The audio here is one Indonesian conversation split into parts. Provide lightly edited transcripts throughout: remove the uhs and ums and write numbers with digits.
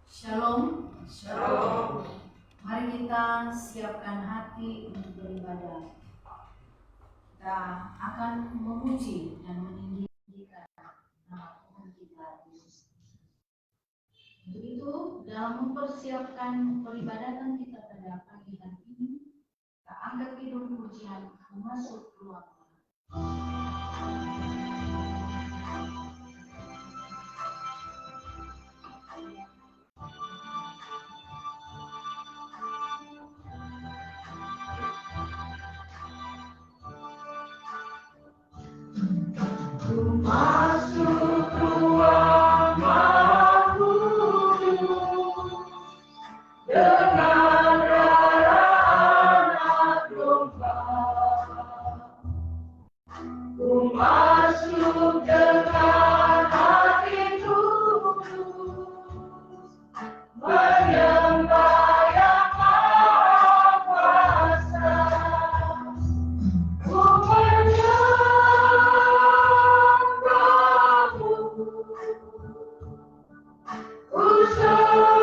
Shalom. Shalom. Mari kita siapkan hati untuk beribadah. Kita akan memuji dan meninggikan nama Tuhan kita. Untuk itu, dalam mempersiapkan peribadatan kita pada pagi hari ini, kita angkat kidung pujian masuk ruang masuk ruang Maha Kudus dengan darah anak domba. Ku masuk dengan hati tulus, menyembah Yang Maha Kuasa. Ku menyembahmu, ku sembahmu,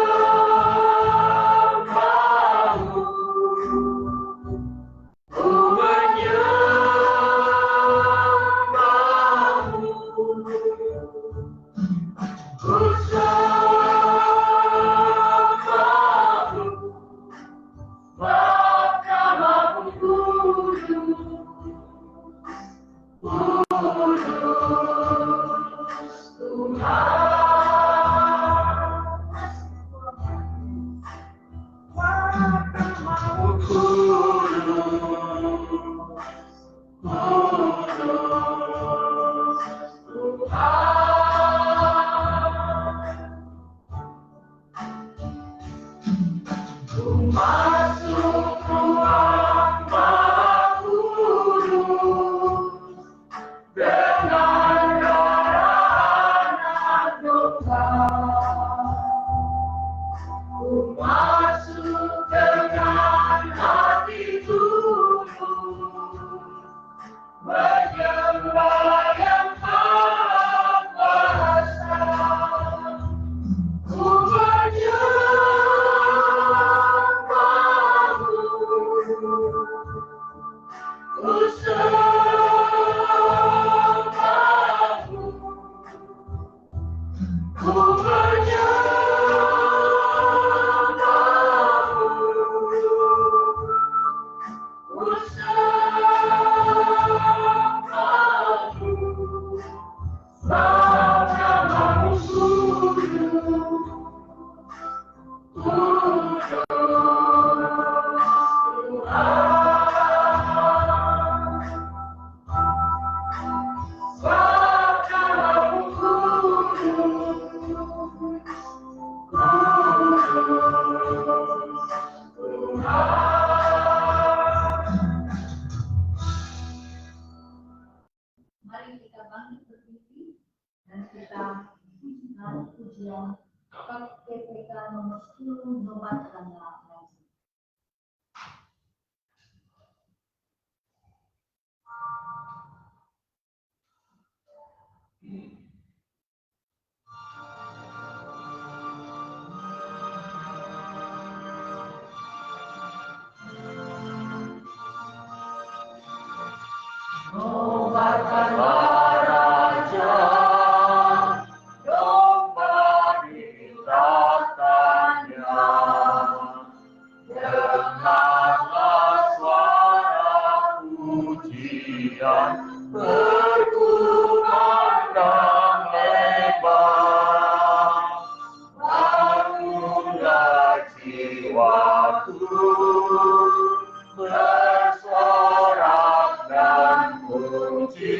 ku menyembahmu, ku sembahmu, Mahkamah Kudus, Kudus Tuhan. Mahkamah Kudus, Kudus Tuhan. Ku masuk ruang Maha Kudus dengan darah anak domba. Ku masuk dengan hati tulus, menyembah Yang Maha Kuasa. Ku menyembahmu, ku sembahmu, ku menyembahmu, ku sembahmu, Mahkamah Kudus, Kudus Tuhan. Mahkamah Kudus, Kudus Tuhan. Mari kita bangkit berdiri dan kita pujikan pujian KPPK nomor 10 nobatkan dalam Yesus. Nobatkanlah Raja, domba diletakkannya. Dengarlah suara pujian berkumandang lebar. Bangunlah jiwaku, bersorak dan puji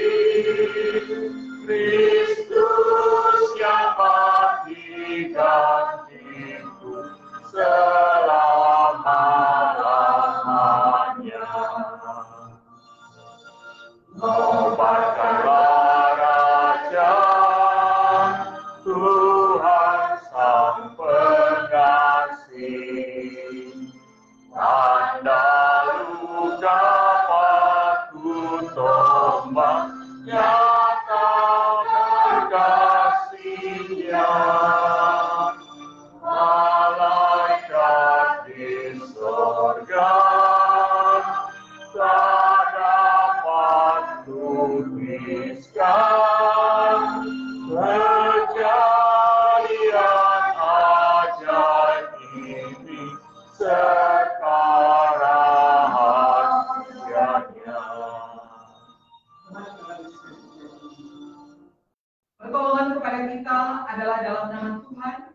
Kristus yang mati gantiku selama-lamanya. Nobatkanlah Raja, Tuhan Sang Pengasih. Tanda luka patut tombak, nyata berkasih. kepada kita adalah dalam nama Tuhan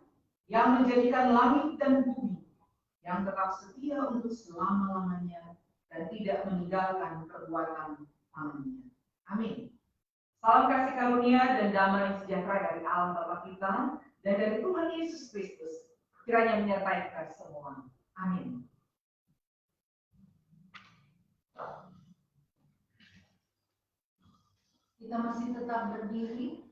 yang menjadikan langit dan bumi, yang tetap setia untuk selama-lamanya dan tidak meninggalkan perbuatan tangannya. Amin. Salam kasih karunia dan damai sejahtera dari Allah Bapa kita dan dari Tuhan Yesus Kristus kiranya menyertai kita semua. Amin. Kita masih tetap berdiri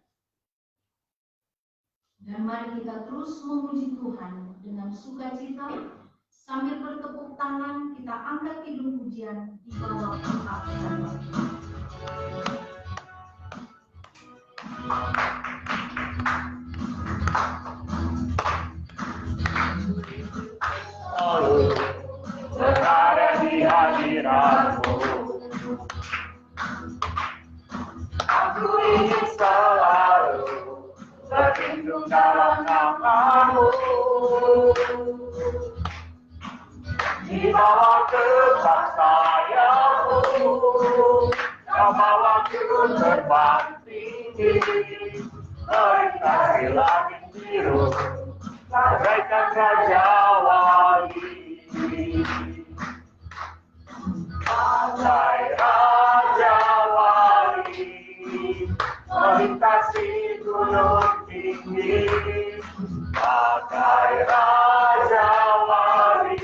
dan mari kita terus memuji Tuhan dengan sukacita sambil bertepuk tangan. Kita angkat kidung pujian di bawah tempat berada di hadirat-Mu. Aku ingin selalu berlindung dalam nama-Mu, di bawah kebak sayap-Mu, Kau bawaku terbang tinggi, melintasi langit biru, bagaikan raja wali. Bagai raja wali, melintasi gunung tinggi, bagai raja wali,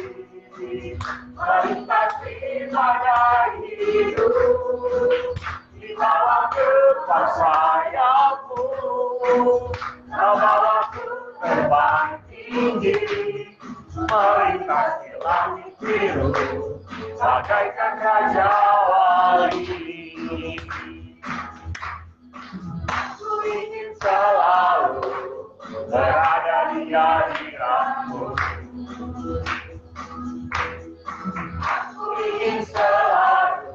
melintasi badai hidup, di bawah kebak sayap-Mu, Kau bawaku terbang tinggi, melintasi langit biru, bagaikan raja wali. Aku ingin selalu berada di hadirat-Mu. Aku ingin selalu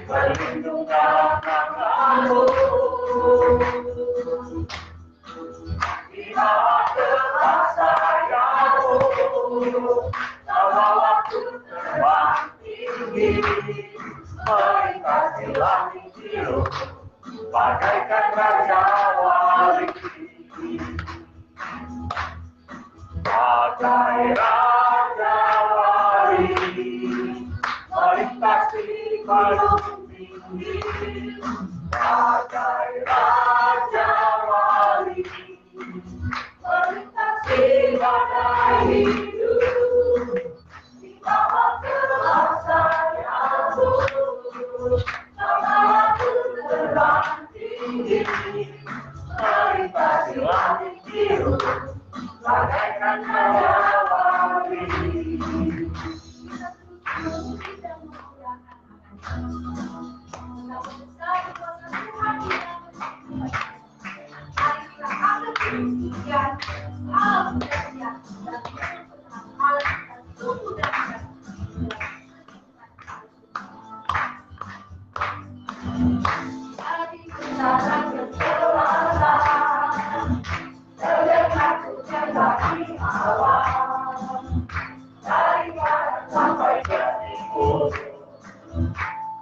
berlindung dalam nama-Mu, di bawah kebak sayap-Mu, Kau bawaku terbang tinggi, melintasi langit biru, bagaikan raja wali. Bagai raja wali, melintasi gunung tinggi, bagai raja wali, melintasi badai hidup, di bawah kebak sayap-Mu, Kau bawaku terbang tinggi, melintasi langit biru, bagaikan raja wali.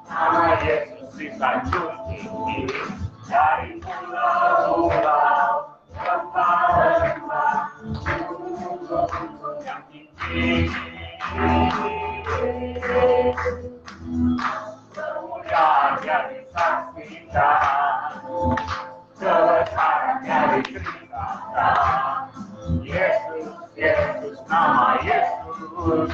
Nama Yesus disanjung tinggi, dari pulau-pulau lembah-lembah, gunung-gunung yang tinggi. Kemuliaannya disaksikan, kebesarannya diceritakan. Yesus, Yesus, nama Yesus,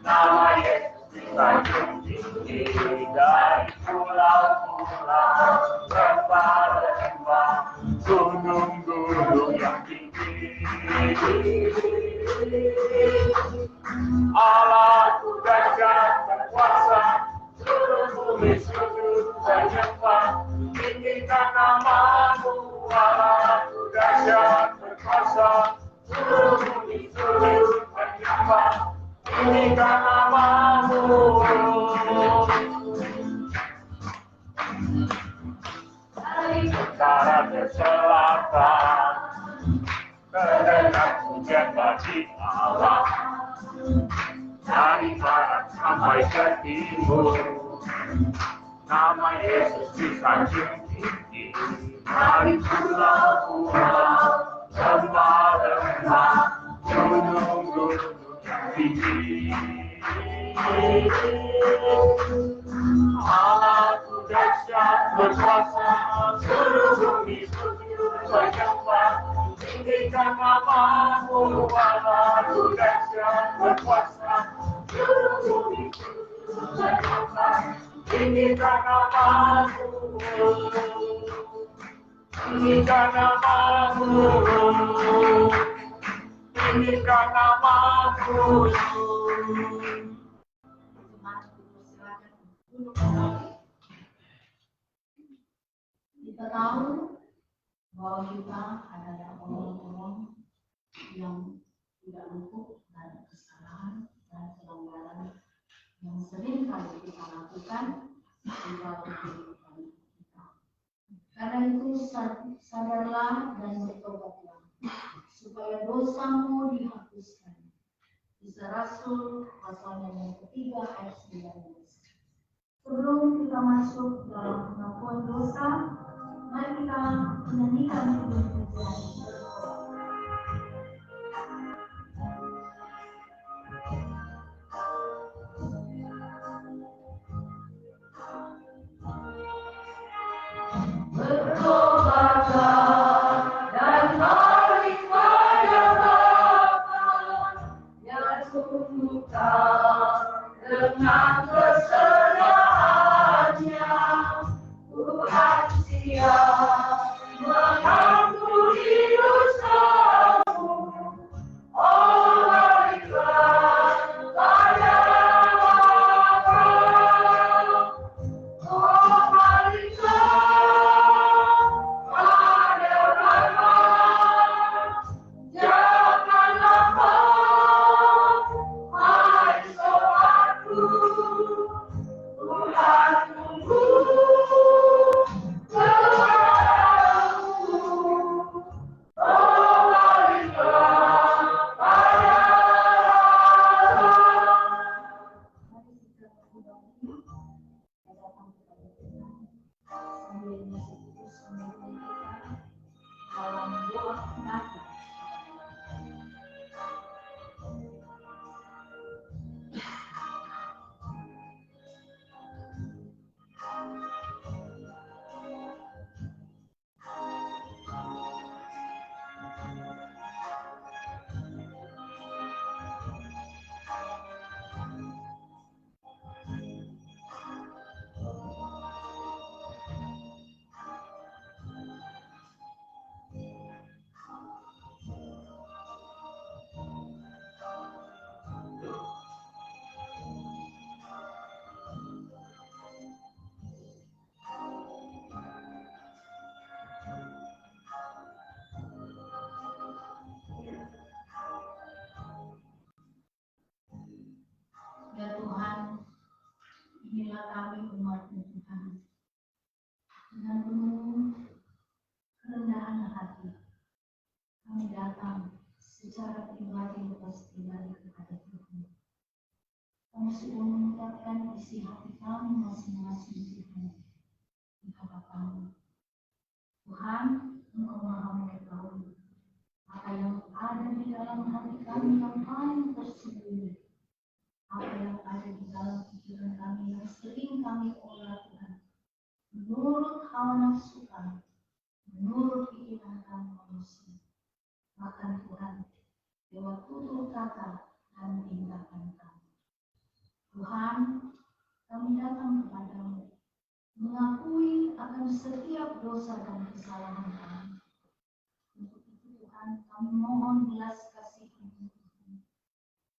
nama Yesus disanjung tinggi, dari pulau-pulau lembah-lembah, gunung-gunung yang tinggi. Allahku dahsyat berkuasa, seluruh bumi sujud menyembah, tinggikan nama-Mu. Allahku dahsyat berkuasa, seluruh bumi sujud menyembah, tinggikan nama-Mu. Dari utara ke selatan, terdengar pujian bagi Allah. Dari barat sampai ke timur, nama Yesus disanjung tinggi. Mari pulang kembali gunung-gunung tinggi. Aku dahsyat berkuasa seluruh bumi menyembah tinggikan namamu. Aku dahsyat berkuasa seluruh bumi menyembah tinggikan namamu. Tinggikan namamu. Tinggikan namamu. Kita tahu bahwa kita adalah orang-orang yang tidak luput dari kesalahan dan pelanggaran yang sering kali kita lakukan di dalam kehidupan kita. Karena itu sadarlah dan bertobatlah supaya dosamu dihapuskan. Kisah Rasul pasalnya yang ketiga ayat 19. Sebelum kita masuk dalam pengakuan dosa, mari kita menyanyikan pujian. Bertobatlah dan balik pada Bapa yang tundukkan dengan kesediaannya. Tuhan siap mengampuni dosamu. Oh, baliklah pada Bapa. Oh, baliklah pada Bapa. Janganlah kau, hai sobatku, Tuhan tunggu kepadamu. Oh, baliklah pada Bapa. Mari kita kembali datang kepada Tuhan sambil masih terus memimpin kita dalam doa pengakuan. Ya Tuhan, inilah kami umat-Mu Tuhan, dengan penuh kerendahan hati kami datang secara pribadi lepas pribadi kepada Tuhan. Kami sudah mengucapkan isi hati kami masing-masing Tuhan di hadapan-Mu. Tuhan, Engkau Maha mengetahui apa yang ada di dalam hati kami yang paling tersembunyi, apa yang ada di dalam pikiran kami yang sering kami olah Tuhan, menurut hawa nafsu kami, menurut pikiran kami manusia. Bahkan Tuhan, lewat tutur kata dan tindakan kami. Tuhan, kami datang kepadamu, mengakui akan setiap dosa dan kesalahan kami. Untuk itu Tuhan, kami mohon belas kasih-Mu.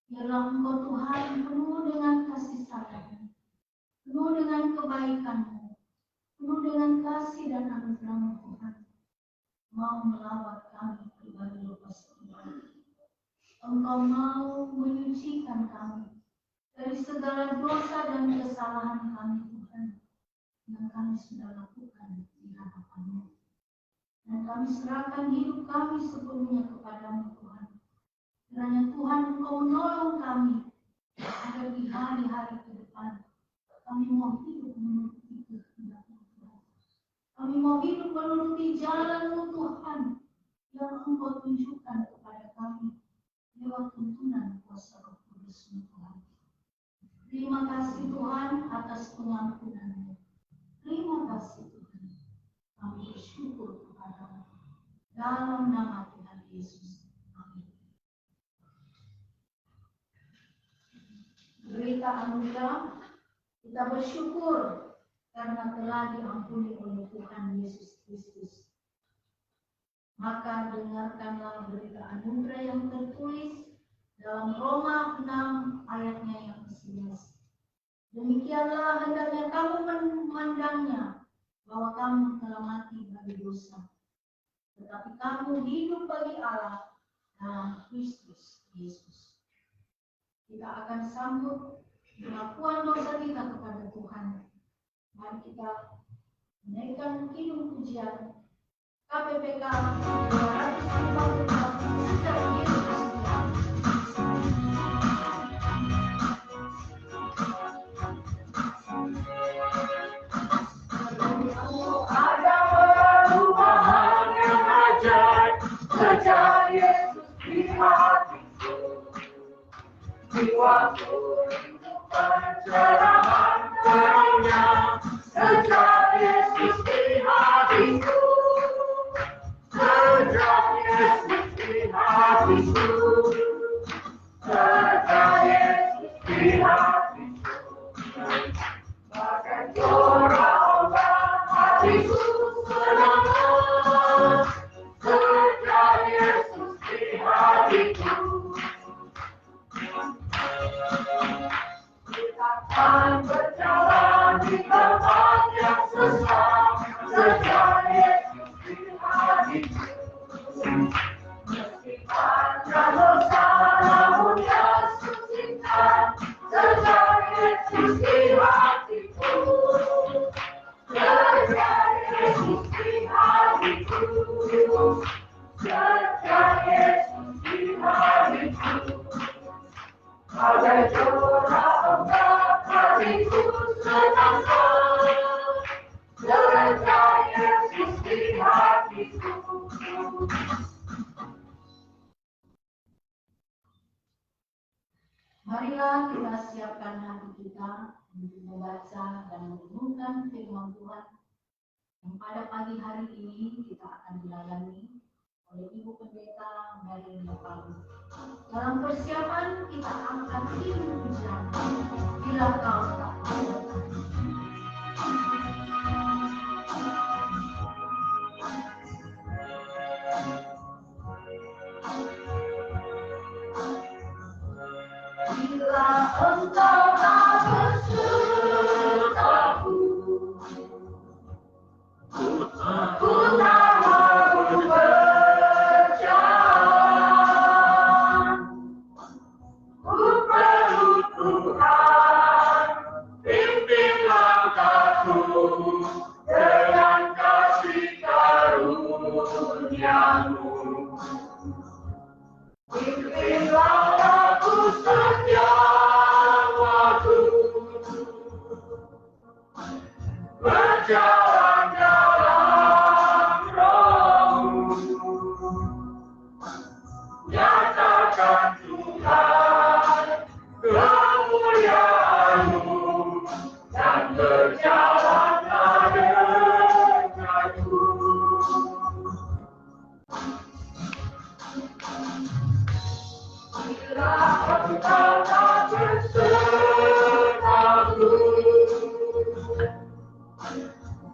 Biarlah Engkau Tuhan penuh dengan kasih sayang, penuh dengan kebaikan-Mu, penuh dengan kasih dan anugerah-Mu Tuhan, mau melawat kami pribadi lepas pribadi. Engkau mau menyucikan kami dari segala dosa dan kesalahan kami Tuhan, yang kami sudah lakukan di hadapan-Mu. Dan kami serahkan hidup kami sepenuhnya kepada-Mu Tuhan. Kiranya Tuhan Engkau menolong kami agar di hari-hari ke depan kami mau hidup menuruti kehendak-Mu Tuhan. Kami mau hidup menuruti jalan yang Engkau tunjukkan kepada kami lewat tuntunan kuasa Roh Kudus Tuhan. Terima kasih Tuhan atas pengampunan-Mu. Terima kasih Tuhan. Kami bersyukur kepada-Mu. Dalam nama Tuhan Yesus. Amin. Berita anugerah, kita bersyukur karena telah diampuni oleh Tuhan Yesus Kristus. Maka dengarkanlah berita anugerah yang tertulis dalam Roma 6 ayatnya yang ke-11. Demikianlah hendaknya kamu memandangnya, bahwa kamu telah mati bagi dosa, tetapi kamu hidup bagi Allah dalam Kristus Yesus. Kita akan sambut pengakuan dosa kita kepada Tuhan. Mari kita menaikkan kidung pujian KPPK 250 sejak Yesus Tuhan. Ada perubahan yang ajaib sejak Yesus di hatiku. Jiwaku hidup pencerahan terangnya sejak Yesus di hatiku. Sejak Yesus di hatiku. Sejak Yesus di hatiku. Bagai orang obat hatiku senang. Sejak Yesus di hatiku. Kita akan berjalan di tempat yang sesat sejak Yesus di hatiku. Meski panjang dosa namun Yesus cinta sejak Yesus di hatiku. Sejak Yesus di hatiku. Sejak Yesus di hatiku. Bagai curah ombak hatiku senang. Sejak Yesus di hatiku. Marilah kita siapkan hati kita untuk membaca dan merenungkan firman Tuhan yang pada pagi hari ini kita akan dilayani oleh Ibu Pendeta Mary Palu. Dalam persiapan kita angkat kidung pujian Bila Kau Tak Datang. Bila Engkau tak bersertaku, ku tak mau berjalan. Ku perlu Tuhan, pimpin langkahku dengan kasih karunia-Mu. Pimpin langkahku setiap waktu, berjalan dalam Roh-Mu. Nyatakan Tuhan kemuliaan-Mu dan berjalanlah denganku. Bila Engkau tak bersertaku,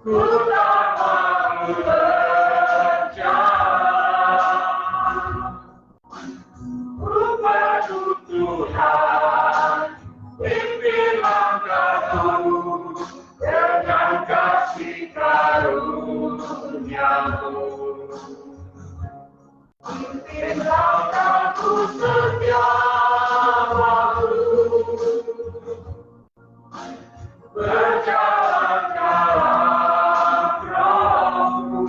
ku tak mau berjalan. Ku perlu Tuhan, pimpin langkahku dengan kasih karunia-Mu. Pimpin langkahku setiap waktu, berjalan dalam Roh-Mu.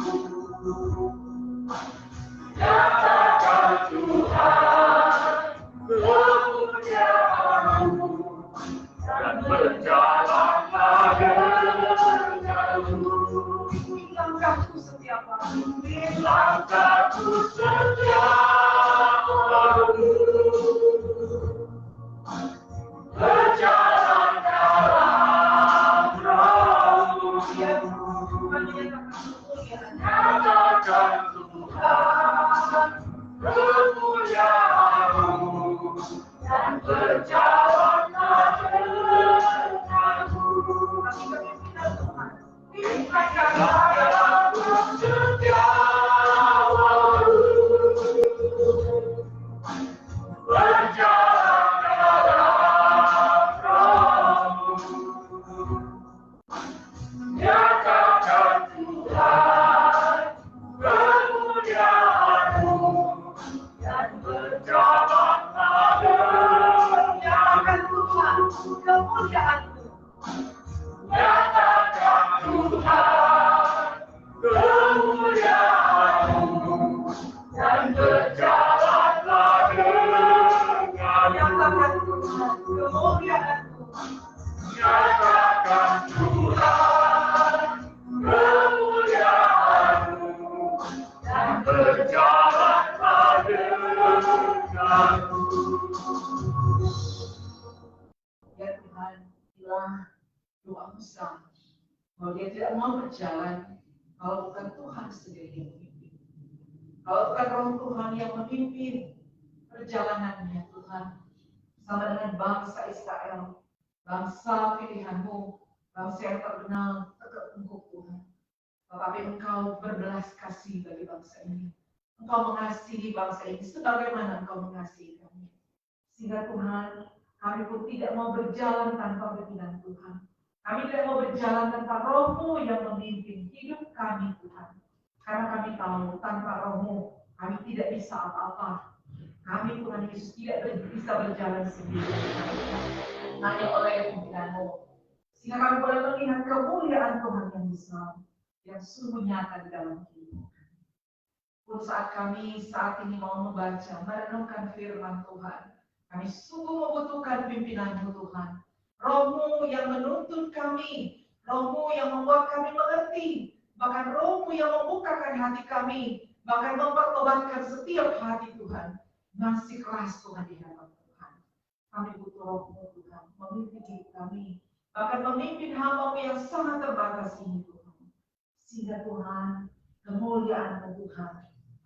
Nyatakan Tuhan kemuliaan-Mu dan berjalanlah denganku. Langkahku setiap waktu. Langkahku setiawamu, berjalan dalam rohmu, nyatakan Tuhan kemuliaan-Mu, dan berjalanlah denganmu. Langkahku setiawamu, berjalan dalam rohmu, nyatakan Tuhan kemuliaan-Mu, dan berjalanlah denganmu. Nyatakan Tuhan kemuliaan-Mu, dan berjalanlah denganmu. Nyatakan Tuhan kemuliaan-Mu, dan berjalanlah denganmu. Ya Tuhan, bilang doa Musa bahwa dia tidak mau berjalan kalau bukan Tuhan sendiri yang memimpin. Kalau bukan Roh Tuhan yang memimpin perjalanannya Tuhan, sama dengan bangsa Israel, bangsa pilihan-Mu, bangsa yang terkenal tegak tengkuk Tuhan. Tetapi Engkau berbelas kasih bagi bangsa ini. Engkau mengasihi bangsa ini sebagaimana Engkau mengasihi kami. Sehingga Tuhan, kami pun tidak mau berjalan tanpa pimpinan Tuhan. Kami tidak mau berjalan tanpa Roh-Mu yang memimpin hidup kami Tuhan. Karena kami tahu tanpa Roh-Mu kami tidak bisa apa-apa. Kami Tuhan Yesus tidak bisa berjalan sendiri. Hanya oleh pimpinan-Mu. Sehingga kami boleh melihat kemuliaan Tuhan yang besar, yang sungguh nyata di dalam hidup. Pun saat kami saat ini mau membaca, merenungkan firman Tuhan, kami sungguh membutuhkan pimpinan-Mu Tuhan. Roh-Mu yang menuntun kami, Roh-Mu yang membuat kami mengerti, bahkan Roh-Mu yang membukakan hati kami, bahkan mempertobatkan setiap hati Tuhan. Masih keras Tuhan di hadapan Tuhan. Kami butuh Roh-Mu Tuhan, memimpin hidup kami, bahkan memimpin hamba-Mu yang sangat terbatas ini Tuhan. Sehingga Tuhan, kemuliaan-Mu Tuhan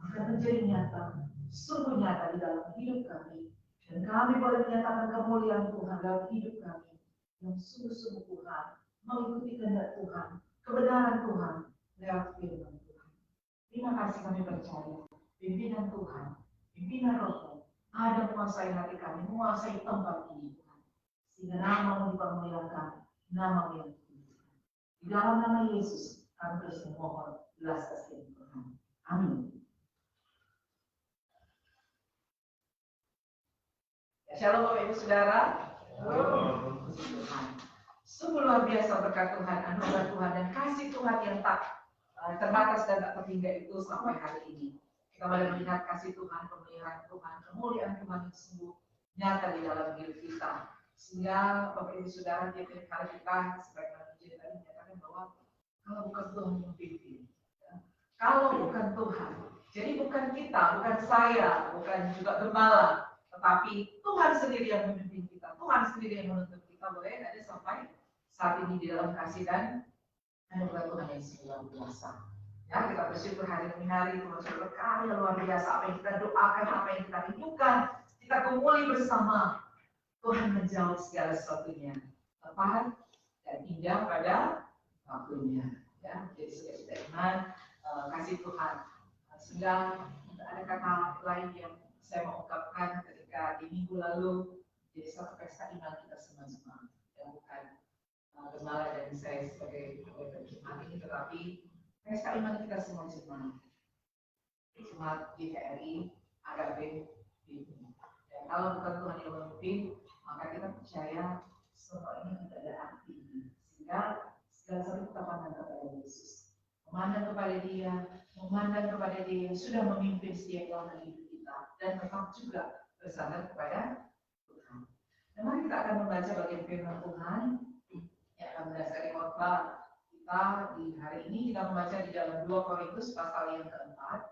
akan menjadi nyata, sungguh nyata di dalam hidup kami. Dan kami boleh menyatakan kemuliaan Tuhan dalam hidup kami. Yang sungguh-sungguh Tuhan, mengikuti kehendak Tuhan, kebenaran Tuhan, lewat firman Tuhan. Terima kasih kami percaya, pimpinan Tuhan, pimpinan Roh-Mu, ada menguasai hati kami, menguasai tempat ini Tuhan. Sehingga nama-Mu dipermuliakan, nama-Mu yang tinggi. Di dalam nama Yesus, kami terus memohon belas kasihan Tuhan. Amin. Shalom Bapak Ibu Saudara. Sungguh luar biasa berkat Tuhan, anugerah Tuhan dan kasih Tuhan yang tak terbatas dan tak terhingga itu sampai hari ini. Kita boleh melihat kasih Tuhan, pemeliharaan Tuhan, kemuliaan Tuhan yang sungguh nyata di dalam hidup kita. Sehingga Bapak Ibu Saudara, tiap kali kita sebagai manusia tadi menyatakan bahwa kalau bukan Tuhan yang memimpin, ya, kalau bukan Tuhan, jadi bukan kita, bukan saya, bukan juga gembala, tetapi Tuhan sendiri yang memimpin kita, Tuhan sendiri yang menuntun kita, boleh ada sampai saat ini di dalam kasih dan anugerah Tuhan yang luar biasa. Ya, kita bersyukur hari demi hari Tuhan sudah berkarya luar biasa. Apa yang kita doakan, apa yang kita rindukan, kita kumpuli bersama. Tuhan menjawab segala sesuatunya tepat dan indah pada waktunya. Ya, jadi sudah kita iman kasih Tuhan. Sehingga ada kata lain yang saya mau ungkapkan ketika di minggu lalu jadi satu pesta iman kita semua-semua, yang bukan gembala dan saya sebagai penjemaat ini, tetapi pesta iman kita semua-semua. Jemaat GKRI, AKB, dan kalau bukan Tuhan yang memimpin, maka kita percaya semua ini tidak ada arti. Sehingga segala sesuatu kita pandang kepada Yesus, memandang kepada Dia, memandang kepada Dia yang sudah memimpin setiap dalam hidup kita, dan tetap juga bersandar kepada Tuhan. Dan mari kita akan membaca bagian firman Tuhan yang akan berdasarkan khotbah kita Kita di hari ini kita membaca di dalam 2 Korintus pasal yang keempat.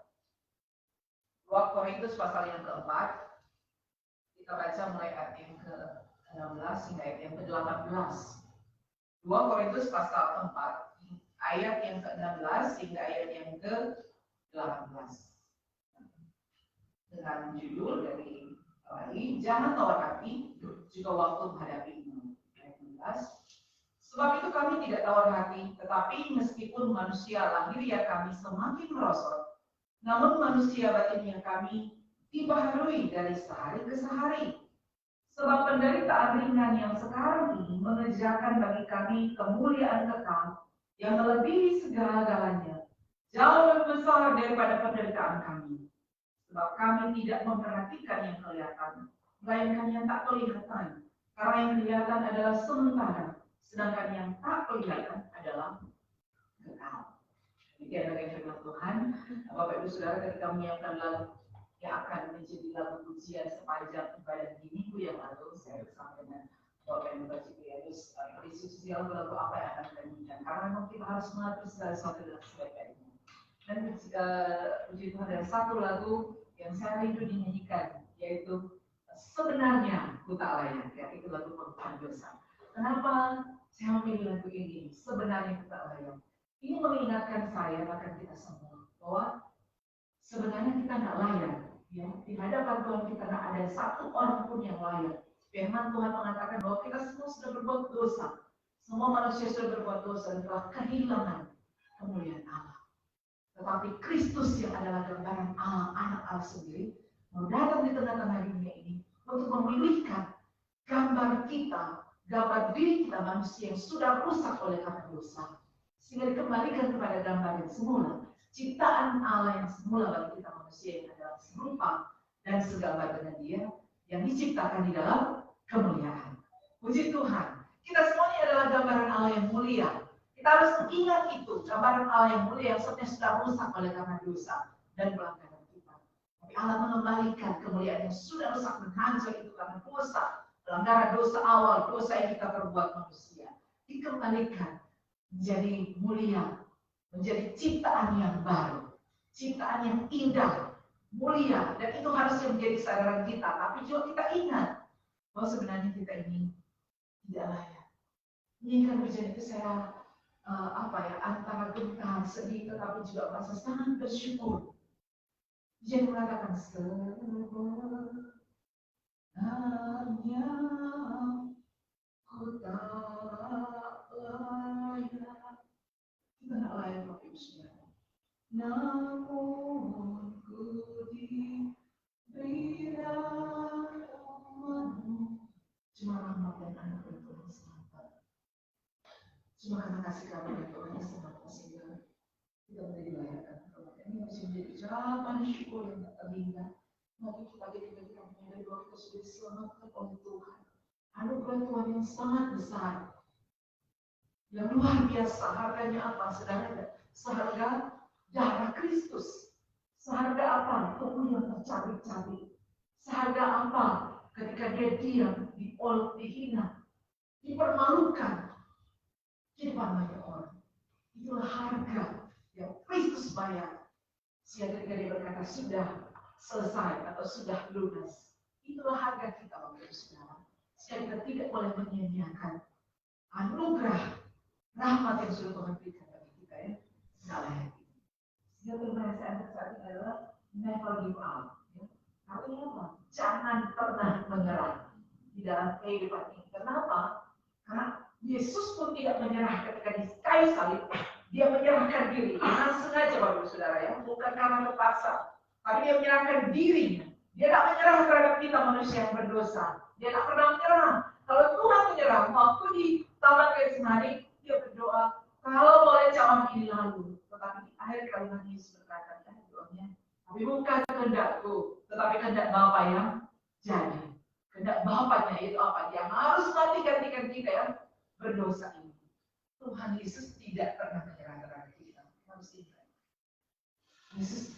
2 Korintus pasal yang keempat. Kita baca mulai ayat yang ke-16 hingga ayat yang ke-18. 2 Korintus pasal 4 ayat yang ke-16 hingga ayat yang ke-18. Dengan judul dari jangan tawar hati jika waktu menghadapi ini. Ayat 16. Sebab itu kami tidak tawar hati, tetapi meskipun manusia lahiriah kami semakin merosot, namun manusia batinnya kami dibaharui dari sehari ke sehari. Sebab penderitaan ringan yang sekarang ini mengerjakan bagi kami kemuliaan kekal yang melebihi segala-galanya, jauh lebih besar daripada penderitaan kami. Sebab kami tidak memperhatikan yang kelihatan, melainkan yang tak kelihatan. Karena yang kelihatan adalah sementara, sedangkan yang tak kelihatan adalah kekal. Demikian bagian firman Tuhan. Bapak Ibu Saudara, ketika menyiapkan lagu yang akan menjadi lagu pujian sepanjang ibadah di minggu yang lalu, saya bersama dengan Bapak Ibu Bacipianus berdiskusi lagu apa yang akan kita nyanyikan. Karena memang kita harus mengatur segala sesuatu dengan sebaik-baiknya. Dan puji Tuhan, ada satu lagu yang saya rindu dinyanyikan, yaitu Sebenarnya Ku Tak Layak, yaitu lagu pengakuan dosa. Kenapa saya memilih lagu ini? Sebenarnya Ku Tak Layak. Ini mengingatkan saya, bahkan kita semua, bahwa sebenarnya kita nggak layak. Ya, di hadapan Tuhan kita nggak ada satu orang pun yang layak. Firman Tuhan mengatakan bahwa kita semua sudah berbuat dosa. Semua manusia sudah berbuat dosa dan telah kehilangan kemuliaan Allah. Tetapi Kristus yang adalah gambaran Allah, anak Allah sendiri, mau datang di tengah-tengah dunia ini untuk memilihkan gambar kita, gambar diri kita manusia yang sudah rusak oleh karena dosa, sehingga dikembalikan kepada gambar yang semula, ciptaan Allah yang semula bagi kita manusia yang adalah serupa dan segambar dengan Dia, yang diciptakan di dalam kemuliaan. Puji Tuhan, kita semuanya adalah gambaran Allah yang mulia. Kita harus mengingat itu, gambaran Allah yang mulia yang sebenarnya sudah rusak oleh karena dosa dan pelanggaran kita. Tapi Allah mengembalikan kemuliaan yang sudah rusak dan hancur itu karena dosa, pelanggaran dosa awal, dosa yang kita perbuat manusia, dikembalikan menjadi mulia, menjadi ciptaan yang baru, ciptaan yang indah, mulia, dan itu harusnya menjadi kesadaran kita. Tapi juga kita ingat bahwa sebenarnya kita ini tidak layak. Ini kan menjadi kesadaran antara gentar, sedih, tetapi juga merasa sangat bersyukur. Jadi mengatakan sebenarnya ku tak layak. Kita tak layak Bapak Ibu Saudara. Namun ku diberi rahmat-Mu. Cuma rahmat dan anugerah Tuhan semata. Cuma karena kasih karunia Tuhan yang semata, sehingga kita menjadi layak. Ini masih menjadi ucapan syukur yang tak terhingga. Mari kita menyadari bahwa kita sudah diselamatkan oleh Tuhan. Anugerah Tuhan yang sangat besar, yang luar biasa. Harganya apa? Seharga darah Kristus. Seharga apa? Tubuh yang tercabik-cabik. Seharga apa? Ketika Dia diam, diolok, dihina, dipermalukan di depan banyak orang. Itulah harga yang Kristus bayar. Sehingga ketika Dia berkata sudah selesai atau sudah lunas, itulah harga kita Bapak Ibu Saudara. Sehingga kita tidak boleh menyia-nyiakan anugerah rahmat yang sudah Tuhan berikan bagi kita, ya. Nggak layak. Sehingga firman saya saat ini adalah never give up. Ya. Artinya apa? Jangan pernah menyerah di dalam kehidupan ini. Kenapa? Karena Yesus pun tidak menyerah ketika di kayu salib. Dia menyerahkan diri dengan sengaja Bapak Ibu Saudara, ya, bukan karena terpaksa, tapi Dia menyerahkan dirinya. Dia tak menyerah terhadap kita manusia yang berdosa. Dia tak pernah menyerah. Kalau Tuhan menyerah, waktu di Taman Getsemani, Dia berdoa, kalau boleh cawan ini lalu. Tetapi di akhir kalimat Yesus berkata, doanya, tapi bukan kehendakku, tetapi kehendak Bapa yang jadi. Kehendak Bapanya itu apa? Dia harus mati gantikan kita yang berdosa ini. Tuhan Yesus tidak pernah menyerah terhadap kita. Harus ingat. Yesus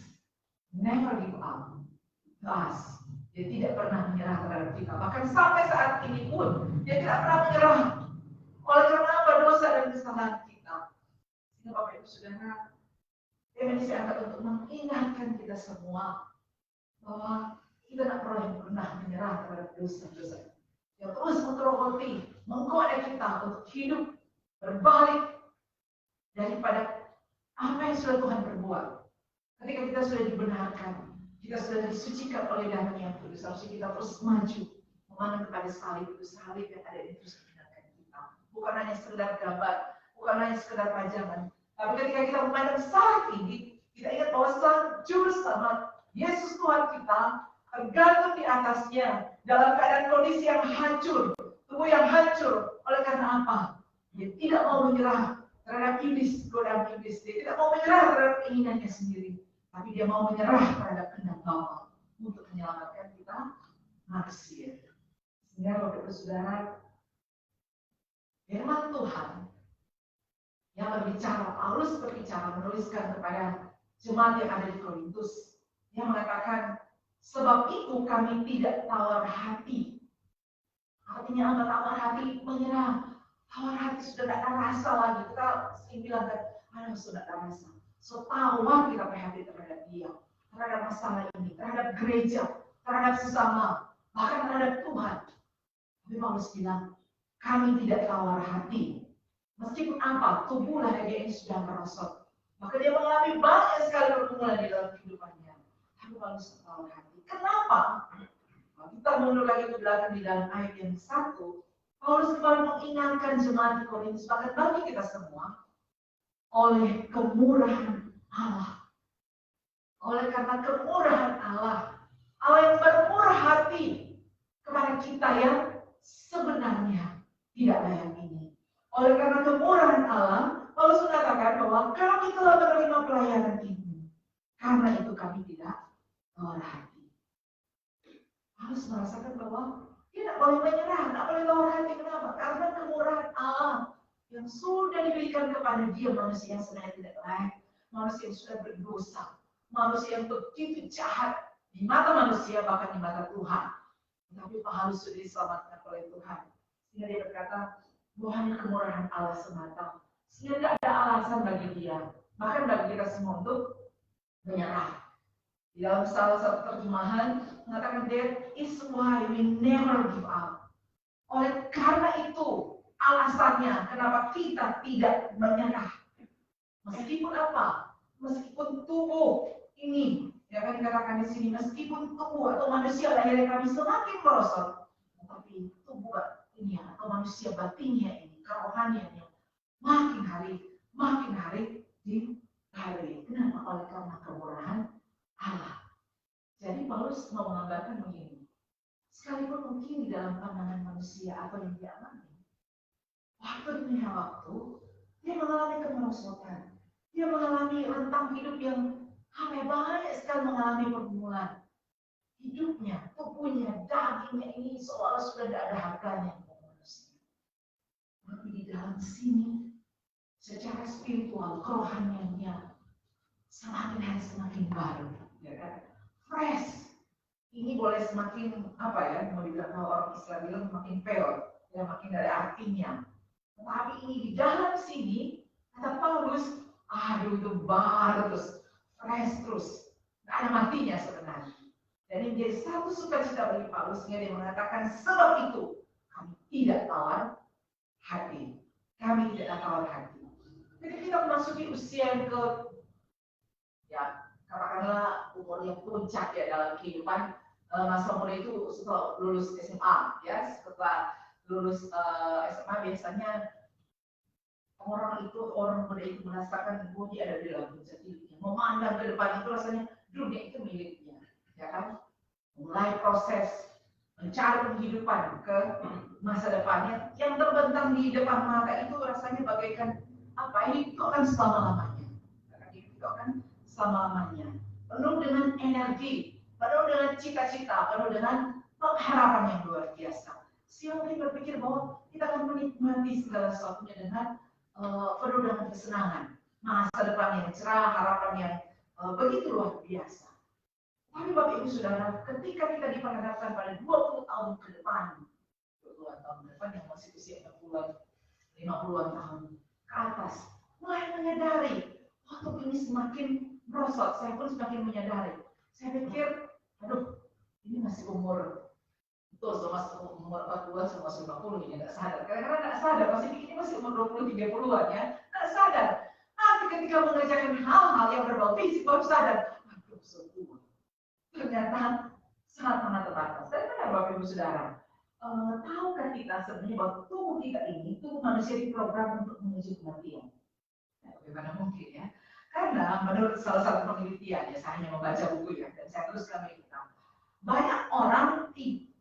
never give up to us. Dia tidak pernah menyerah terhadap kita. Bahkan sampai saat ini pun Dia tidak pernah menyerah. Oleh karena berdosa dan kesalahan kita. Sehingga Bapak Ibu Saudara, tema ini saya angkat untuk mengingatkan kita semua bahwa kita tidak pernah menyerah terhadap dosa-dosa yang terus menggerogoti, menggoda kita untuk hidup berbalik daripada apa yang sudah Tuhan perbuat. Ketika kita sudah dibenarkan, kita sudah disucikan oleh darah yang kudus, harusnya kita terus maju memandang kepada salib yang ada di terus membenarkan kita. Bukan hanya sekedar gambar, bukan hanya sekedar pajangan, tapi ketika kita memandang salib ini, kita ingat bahwa salib juru selamat Yesus Tuhan kita tergantung di atasnya dalam keadaan kondisi yang hancur, tubuh yang hancur. Oleh karena apa? Dia tidak mau menyerah terhadap iblis, godaan iblis. Dia tidak mau menyerah terhadap keinginannya sendiri, tapi dia mau menyerah terhadap kehendak Bapa untuk menyelamatkan kita manusia. Sehingga Bapak Ibu Saudara, firman Tuhan yang berbicara, Paulus berbicara menuliskan kepada jemaat yang ada di Korintus. Dia mengatakan, sebab itu kami tidak tawar hati. Artinya apa tawar hati? Menyerah. Tawar hati sudah tidak ada rasa lagi. Kita sering bilang kan, aduh sudah ada rasa. So tawar kita perhati terhadap dia, terhadap masalah ini, terhadap gereja, terhadap sesama, bahkan terhadap Tuhan. Tapi Paulus bilang, kami tidak tawar hati. Meskipun apa, tubuh lah dia ini sudah merosot. Maka dia mengalami banyak sekali pergumulan di dalam kehidupannya. Tapi Paulus tawar hati. Kenapa? Kita mundur lagi ke belakang di dalam ayat yang 1. Paulus kembali mengingatkan jemaat di Korintus, bahkan bagi kita semua, oleh kemurahan Allah. Oleh karena kemurahan Allah, Allah yang bermurah hati kepada kita yang sebenarnya tidak layak ini. Oleh karena kemurahan Allah, Paulus mengatakan bahwa kami telah menerima pelayanan ini. Karena itu kami tidak tawar hati. Paulus merasakan bahwa dia tidak boleh menyerah, tidak boleh tawar hati. Kenapa? Karena kemurahan Allah yang sudah diberikan kepada dia, manusia yang sebenarnya tidak layak, manusia yang sudah berdosa, manusia yang begitu jahat di mata manusia, bahkan di mata Tuhan. Tapi Paulus sudah diselamatkan oleh Tuhan. Sehingga dia berkata, bahwa hanya kemurahan Allah semata. Sehingga tidak ada alasan bagi dia, bahkan bagi kita semua untuk menyerah. Di dalam salah satu terjemahan mengatakan, that is why we never give up. Oleh karena itu, alasannya kenapa kita tidak menyerah. Meskipun apa? Meskipun tubuh ini, ya kan dikatakan di sini, meskipun tubuh atau manusia lahirnya kami semakin merosot, tetapi tubuh ini atau manusia batinnya ini, kerohaniannya makin hari dilalui. Kenapa? Oleh karena kemurahan Allah. Jadi Paulus mau menggambarkan begini, sekalipun mungkin di dalam pandangan manusia apa yang dia alami, waktu demi waktu dia mengalami kemerosotan, dia mengalami rentang hidup yang banyak sekali mengalami pergumulan. Hidupnya, tubuhnya, dagingnya ini seolah sudah tidak ada harganya untuk manusia. Tapi di dalam sini, secara spiritual, kerohaniannya semakin hari semakin baru, ya kan? Fresh. Ini boleh semakin mau dibilang orang Islam bilang makin peor, ya makin dari artinya. Tetapi ini di dalam sini, kata Paulus, aduh itu baru terus, fresh terus, nggak ada matinya sebenarnya. Dan ini menjadi satu sukacita bagi Paulus, sehingga dia mengatakan, sebab itu kami tidak tawar hati. Kami tidak tawar hati. Ketika kita memasuki usia yang katakanlah umur yang puncak ya dalam kehidupan, masa muda itu setelah lulus SMA, ya setelah lulus SMA biasanya orang muda itu merasakan bahwa dia ada di dalam puncak hidupnya, memandang ke depan itu rasanya dunia itu miliknya, ya kan? Mulai proses mencari penghidupan ke masa depannya yang terbentang di depan mata itu rasanya bagaikan ini itu akan selama-lamanya. Itu akan selama-lamanya. Penuh dengan energi, penuh dengan cita-cita, penuh dengan pengharapan yang luar biasa. Sehingga kita berpikir bahwa kita akan menikmati segala sesuatunya dengan penuh dengan kesenangan. Masa depan yang cerah, harapan yang begitu luar biasa. Tapi Bapak Ibu Saudara, ketika kita diperhadapkan pada 20 tahun ke depan, 20 tahun ke depan yang masih usia 50-an tahun ke atas, mulai menyadari, waktu ini semakin merosot, saya pun semakin menyadari. Saya pikir, aduh, ini masih umur, betul, masih umur 40, masih 50 ini, nggak sadar. Kadang-kadang nggak sadar, masih pikir ini masih umur 20-30-an ya, nggak sadar. Tapi ketika mengerjakan hal-hal yang berbau fisik, baru sadar, aduh, sebuah. Ternyata sangat terbatas. Dan benar Bapak Ibu Saudara, tahukah kita sebenarnya bahwa tubuh kita ini, tubuh manusia diprogram untuk menuju kematian? Nah, bagaimana mungkin ya? Karena menurut salah satu penelitian, ya saya hanya membaca buku ya, dan saya teruskan berita. Banyak orang mungkin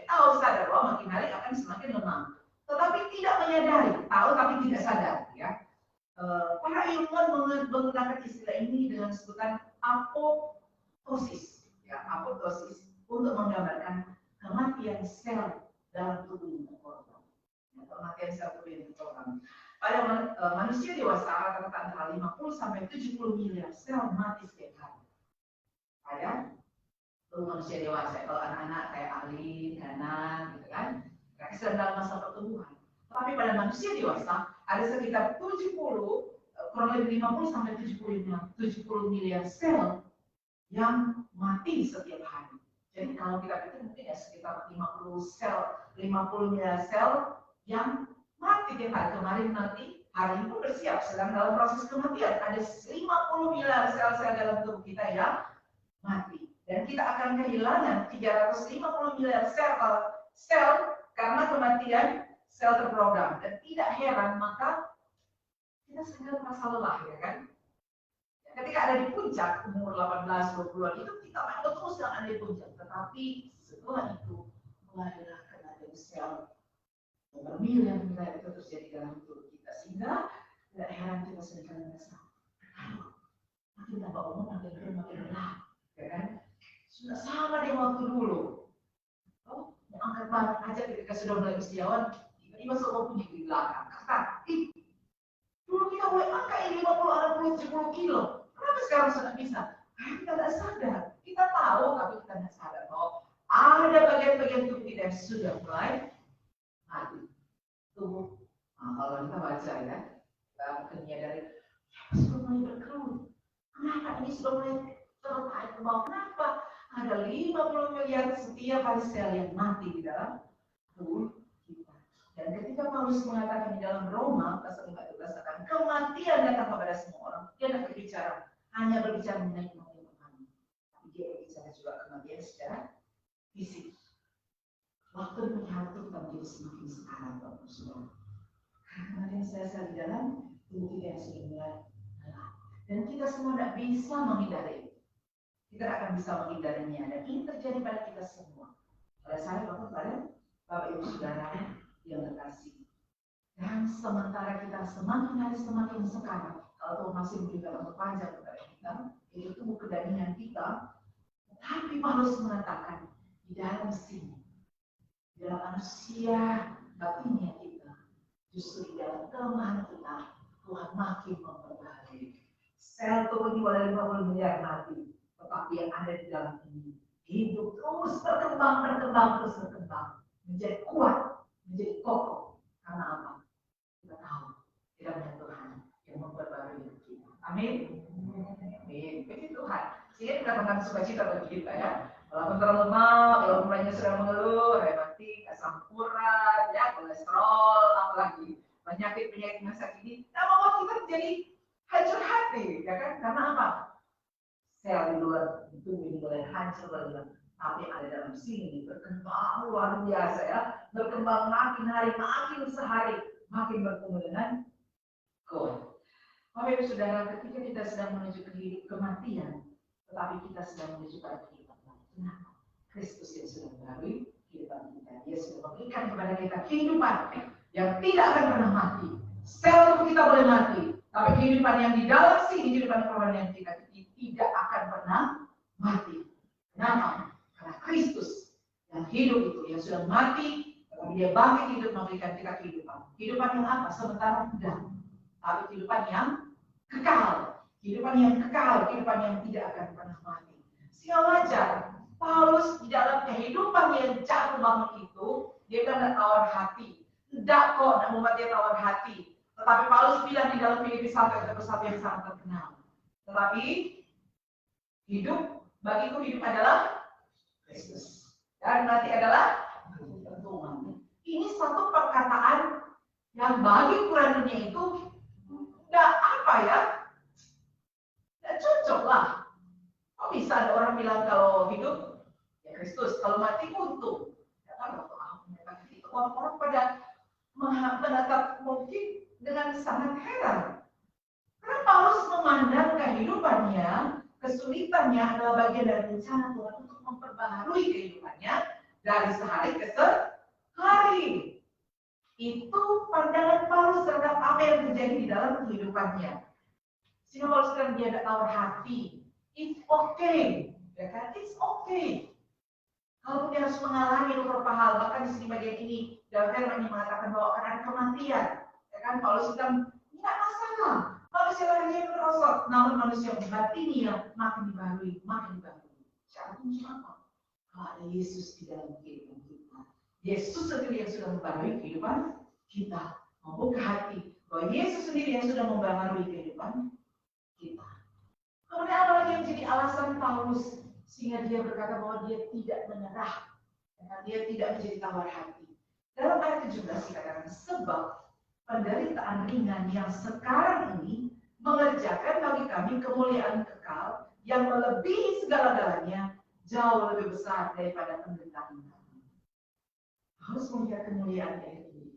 tahu sadar bahwa makin hari akan semakin lemah, tetapi tidak menyadari, tahu tapi tidak sadar ya. Para ilmuwan menggunakan istilah ini dengan sebutan apoptosis, ya, apoptosis untuk menggambarkan kematian sel dalam tubuh yang terprogram. Kematian sel tubuh yang terprogram. Pada manusia dewasa rata-rata antara 50 sampai 70 miliar sel mati setiap hari. Pada tubuh manusia dewasa, kalau anak-anak kayak Alin, Ganan, gitu kan, mereka sedang dalam masa pertumbuhan. Tapi pada manusia dewasa ada sekitar 70, kurang lebih 50 sampai 70 miliar sel yang mati setiap hari. Jadi kalau kita pikir mungkin ya sekitar 50 miliar sel yang mati tiap hari. Kemarin nanti hari ini pun bersiap sedang dalam proses kematian. Ada 50 miliar sel-sel dalam tubuh kita yang mati. Dan kita akan kehilangan 350 miliar sel karena kematian sel terprogram. Dan tidak heran maka kita sedang merasa lelah, ya kan? Ketika ada di puncak umur 18-20-an itu kita betul sedang ada di puncak. Tetapi setelah itu mulailah kematian sel bermiliar-miliar itu terjadi dalam tubuh kita, sehingga tidak heran kita sedang merasa makin tambah umur, makin kering, makin lelah, ya kan? Sudah sama dengan waktu dulu. Oh, mau angkat barang aja ketika sudah mulai usiawan, tiba-tiba semua punya di belakang. Kata, dulu kita boleh angkat 50, 60, 70 kilo. Kenapa sekarang sudah bisa? Karena kita tidak sadar. Kita tahu, tapi kita tidak sadar bahwa ada bagian-bagian tubuh kita yang sudah mulai mati. Tubuh, kalau kita baca ya, kita menyadari, sudah mulai berkerut. Kenapa ini sudah mulai tertarik ke bawah? Kenapa? Ada 50 miliar setiap hari sel yang mati di dalam tubuh kita. Dan ketika Paulus mengatakan di dalam Roma pasal 14 akan kematian datang kepada semua orang, dia tidak berbicara hanya berbicara mengenai kematian rohani, tapi dia berbicara juga kematian secara fisik. Waktu menyatu kita menjadi semakin sekarat, Bapak Saudara. Karena kematian sel-sel di dalam tubuh kita yang sudah mulai lelah. Dan kita semua tidak bisa menghindari. Kita akan bisa menghindarinya. Dan ini terjadi pada kita semua. Pada saya, pada Bapak Ibu Saudara yang terkasih. Dan sementara kita semakin hari semakin sekarat, kalau Tuhan masih memberikan umur panjang kepada kita, itu tubuh kedanian kita. Tapi Paulus mengatakan di dalam sini, di dalam manusia batinnya kita, justru di dalam kelemahan kita, Tuhan makin memperbaharui. Sel tubuh ini boleh 50 miliar mati, tetapi yang ada di dalam ini hidup terus berkembang, menjadi kuat, menjadi kokoh. Karena apa? Kita tahu tidak ada Tuhan yang memperbarui hidup kita. Amin. Amin. Puji Tuhan. Sehingga kita akan sukacita bagi kita ya. Walaupun terlalu lemah, walaupun banyak sedang mengeluh, rematik, asam urat, ya, kolesterol, apalagi penyakit-penyakit masa kini, tak membuat kita menjadi hancur hati, ya kan? Karena apa? Sel di luar tubuh ini boleh hancur lagi, tapi ada dalam sini berkembang luar biasa ya, berkembang makin hari, makin sehari, makin bertemu dengan kuat. Bapak Ibu Saudara, ketika kita sedang menuju ke kematian, tetapi kita sedang menuju ke kehidupan. Kenapa? Kristus yang sudah melalui kehidupan kita, Dia sudah memberikan kepada kita kehidupan yang tidak akan pernah mati. Sel tubuh kita boleh mati, tapi kehidupan yang di dalam sini, kehidupan rohani yang kita tidak akan pernah mati. Kenapa? Karena Kristus yang hidup itu, yang sudah mati, tetapi Dia bangkit hidup memberikan kita kehidupan. Kehidupan yang apa? Sementara tidak, tapi kehidupan yang kekal. Kehidupan yang kekal, kehidupan yang tidak akan pernah mati. Sehingga wajar, Paulus di dalam kehidupan yang jatuh bangun itu, dia kan tidak tawar hati. Tidak kok, tidak membuat dia tawar hati. Tetapi Paulus bilang di dalam Filipi 1 ayat 1 yang sangat terkenal. Tetapi hidup bagiku hidup adalah Kristus. Dan mati adalah pertumbuhan. Ini satu perkataan yang bagi ukuran dunia itu nggak apa ya, nggak cocok lah. Kok bisa ada orang bilang kalau hidup ya Kristus, kalau mati untung. Ya kan waktu aku menyatakan itu orang-orang pada menatap mungkin dengan sangat heran. Karena Paulus memandang kehidupannya, kesulitannya adalah bagian dari rencana Tuhan untuk memperbaharui kehidupannya dari sehari ke sehari. Itu pandangan Paulus terhadap apa yang terjadi di dalam kehidupannya. Sehingga Paulus bilang dia ada tawar hati. It's okay, ya kan? It's okay. Kalau dia harus mengalami beberapa hal, bahkan di sini bagian ini, dalam firman ini mengatakan bahwa akan ada kematian. Ya kan? Paulus bilang, tidak masalah. Manusia lahirnya merosot, namun manusia batini yang makin dibaharui, makin dibaharui. Syaratnya apa? Kalau ada Yesus di dalam kehidupan kita. Yesus sendiri yang sudah membaharui kehidupan kita. Membuka hati bahwa Yesus sendiri yang sudah membaharui kehidupan kita. Kemudian apa lagi yang jadi alasan Paulus sehingga dia berkata bahwa dia tidak menyerah, karena dia tidak menjadi tawar hati. Dalam ayat 17 dikatakan sebab penderitaan ringan yang sekarang ini mengerjakan bagi kami kemuliaan kekal yang melebihi segala-galanya jauh lebih besar daripada penderitaan kami. Harus melihat kemuliaan dari ini.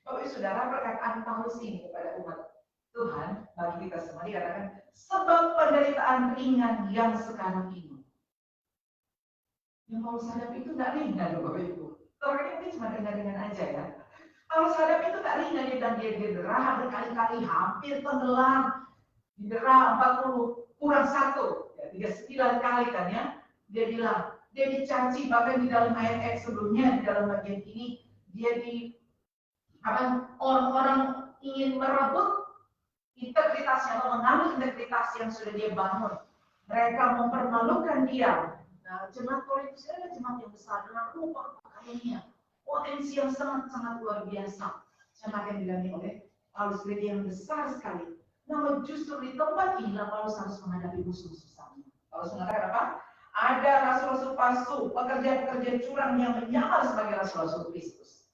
Bapak Ibu Saudara, perkataan Paulus ini kepada umat Tuhan bagi kita semua dikatakan sebab penderitaan ringan yang sekarang ini. Yang Paulus hadapi itu tidak ringan loh Bapak Ibu. Orang ini cuma ringan-ringan aja ya. Paulus hadapi itu tidak ringan, dan dia didera berkali-kali, hampir tenggelam, didera 40 kurang 1, ya, 39 kali kan ya. Dia bilang, dia dicaci bahkan di dalam ayat-ayat sebelumnya di dalam bagian ini dia orang-orang ingin merebut integritasnya atau mengambil integritas yang sudah dia bangun. Mereka mempermalukan dia. Nah, jemaat Korintus adalah jemaat yang besar dengan rupa pakaiannya, potensi yang sangat-sangat luar biasa. Jemaat yang dilalui oleh Paulus gereja yang besar sekali. Namun justru di tempat inilah Paulus harus menghadapi musuh-musuh sama. Paulus mengatakan apa? Ada rasul-rasul palsu, pekerja-pekerja curang yang menyamar sebagai rasul-rasul Kristus.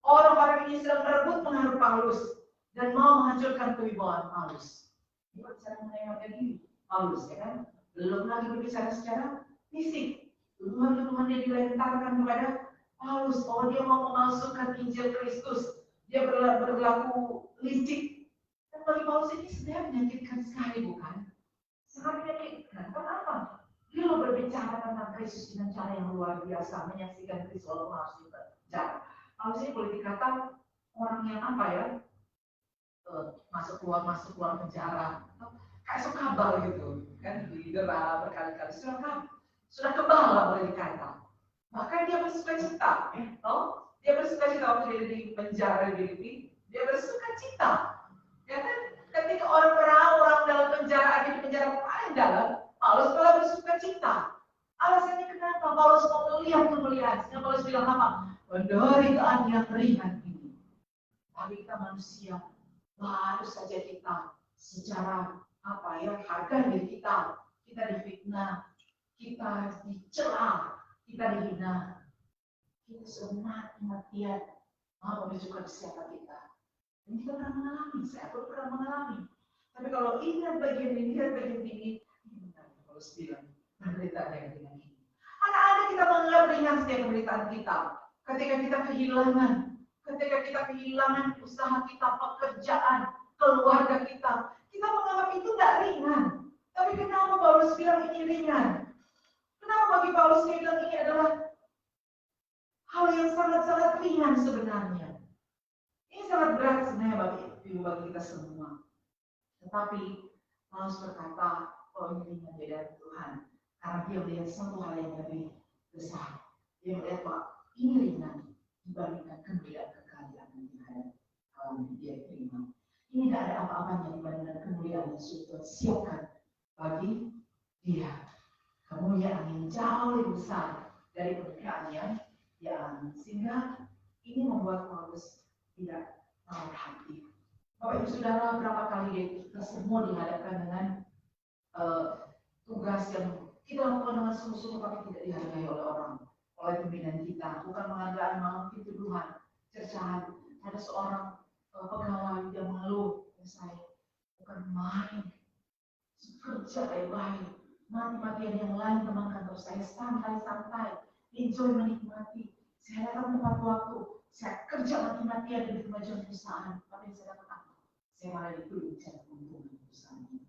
Orang-orang ini sedang merebut pengaruh Paulus dan mau menghancurkan kewibawaan Paulus. Ini berbicara mengenai harga diri Paulus, ya kan? Belum lagi berbicara secara fisik. Tuduhan-tuduhan dia dilentarkan kepada Paulus bahwa dia mau memalsukan Injil Kristus. Dia berlaku licik. Dan bagi Paulus ini sebenarnya menyakitkan sekali, bukan? Sangat menyakitkan. Kenapa? Dia lo berbicara tentang Kristus dengan cara yang luar biasa, menyaksikan Kristus walaupun harus dipenjara. Paulus ini boleh dikata orang yang apa ya? Masuk keluar penjara, kayak suka kabal gitu, kan didera berkali-kali, sudah kebal lah boleh dikata. Bahkan dia bersuka cita, dia bersuka cita waktu dia di penjara di dia bersuka cita. Ya kan, ketika orang dalam penjara, ada di penjara paling dalam, Paulus malah bersuka cita. Alasannya kenapa? Paulus mau melihat kemuliaan. Sehingga Paulus bilang apa? Penderitaan yang ringan ini. Bagi kita manusia, baru saja kita secara harga diri kita difitnah, kita dicela, kita dihina, kita sudah mati-matian mau menunjukkan siapa kita. Dan kita pernah mengalami, saya pun pernah mengalami. Tapi kalau ingat bagian ini, Paulus bilang penderitaan yang ringan ini. Ada kita menganggap ringan setiap penderitaan kita. Ketika kita kehilangan usaha kita, pekerjaan, keluarga kita menganggap itu tidak ringan. Tapi kenapa Paulus bilang ini ringan? Kenapa bagi Paulus dia bilang ini adalah hal yang sangat-sangat ringan sebenarnya? Ini sangat berat sebenarnya bagi kita semua. Tetapi Paulus berkata, ini ringan dari Tuhan. Karena dia melihat satu hal yang lebih besar. Dia melihat bahwa ini ringan dibandingkan kemuliaan kekayaan yang dia terima. Ini tidak ada apa-apanya dibandingkan kemuliaan yang sudah siapkan bagi dia. Kemuliaan yang jauh lebih besar dari penderitaan yang dia alami. Sehingga ini membuat Paulus tidak tawar hati. Bapak Ibu Saudara, berapa kali kita semua dihadapkan dengan tugas yang kita lakukan dengan sungguh-sungguh tapi tidak dihargai oleh orang, oleh pimpinan kita. Bukan penghargaan, malah mungkin tuduhan, cercahan. Ada seorang pegawai yang mengeluh, saya bukan main, kerja baik-baik, mati-matian yang lain teman kantor saya santai-santai, enjoy menikmati. Saya datang tepat waktu, saya kerja mati-matian di kemajuan perusahaan, tapi saya dapat apa? Saya malah dituduh bicara keuntungan perusahaan ini.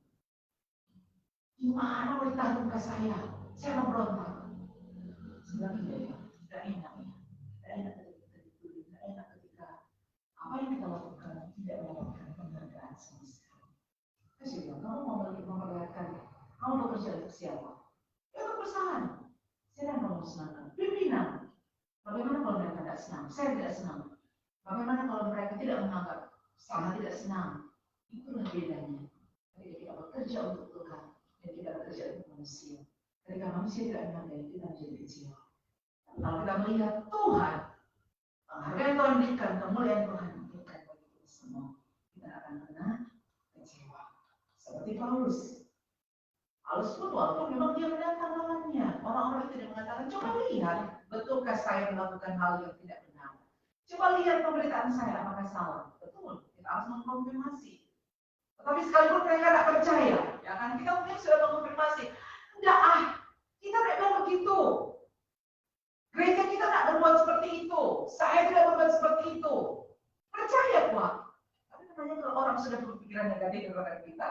Gimana boleh tahan muka saya? Saya memberontak. Sebenarnya tidak enak ya. Tidak enak ketika kita dituduh, tidak enak ketika apa yang kita lakukan tidak mendapatkan penghargaan sama sekali. Saya bilang, kamu mau memperlihatkan, kamu bekerja untuk siapa? Ya untuk perusahaan. Saya tidak mau senangkan pimpinan. Bagaimana kalau mereka tidak senang? Saya tidak senang. Bagaimana kalau mereka tidak menganggap sama tidak senang? Itulah bedanya. Ketika kita bekerja untuk Tuhan dan kita bekerja untuk manusia. Ketika manusia tidak menghargai, kita menjadi kecil. Kalau kita melihat Tuhan, penghargaan Tuhan berikan, kemuliaan Tuhan berikan bagi kita semua, kita akan kena kecewa. Seperti Paulus. Paulus pun walaupun memang dia mendatang lawannya, orang-orang itu yang mengatakan, coba lihat, betulkah saya melakukan hal yang tidak benar? Coba lihat pemberitaan saya, apakah salah? Betul, kita harus mengkonfirmasi. Tetapi sekalipun mereka tidak percaya, ya kan? Kita mungkin sudah mengkonfirmasi, enggak kita tidak bilang begitu. Gereja kita tidak berbuat seperti itu. Saya tidak berbuat seperti itu. Percaya kuat. Tapi namanya kalau orang sudah berpikiran negatif kepada kita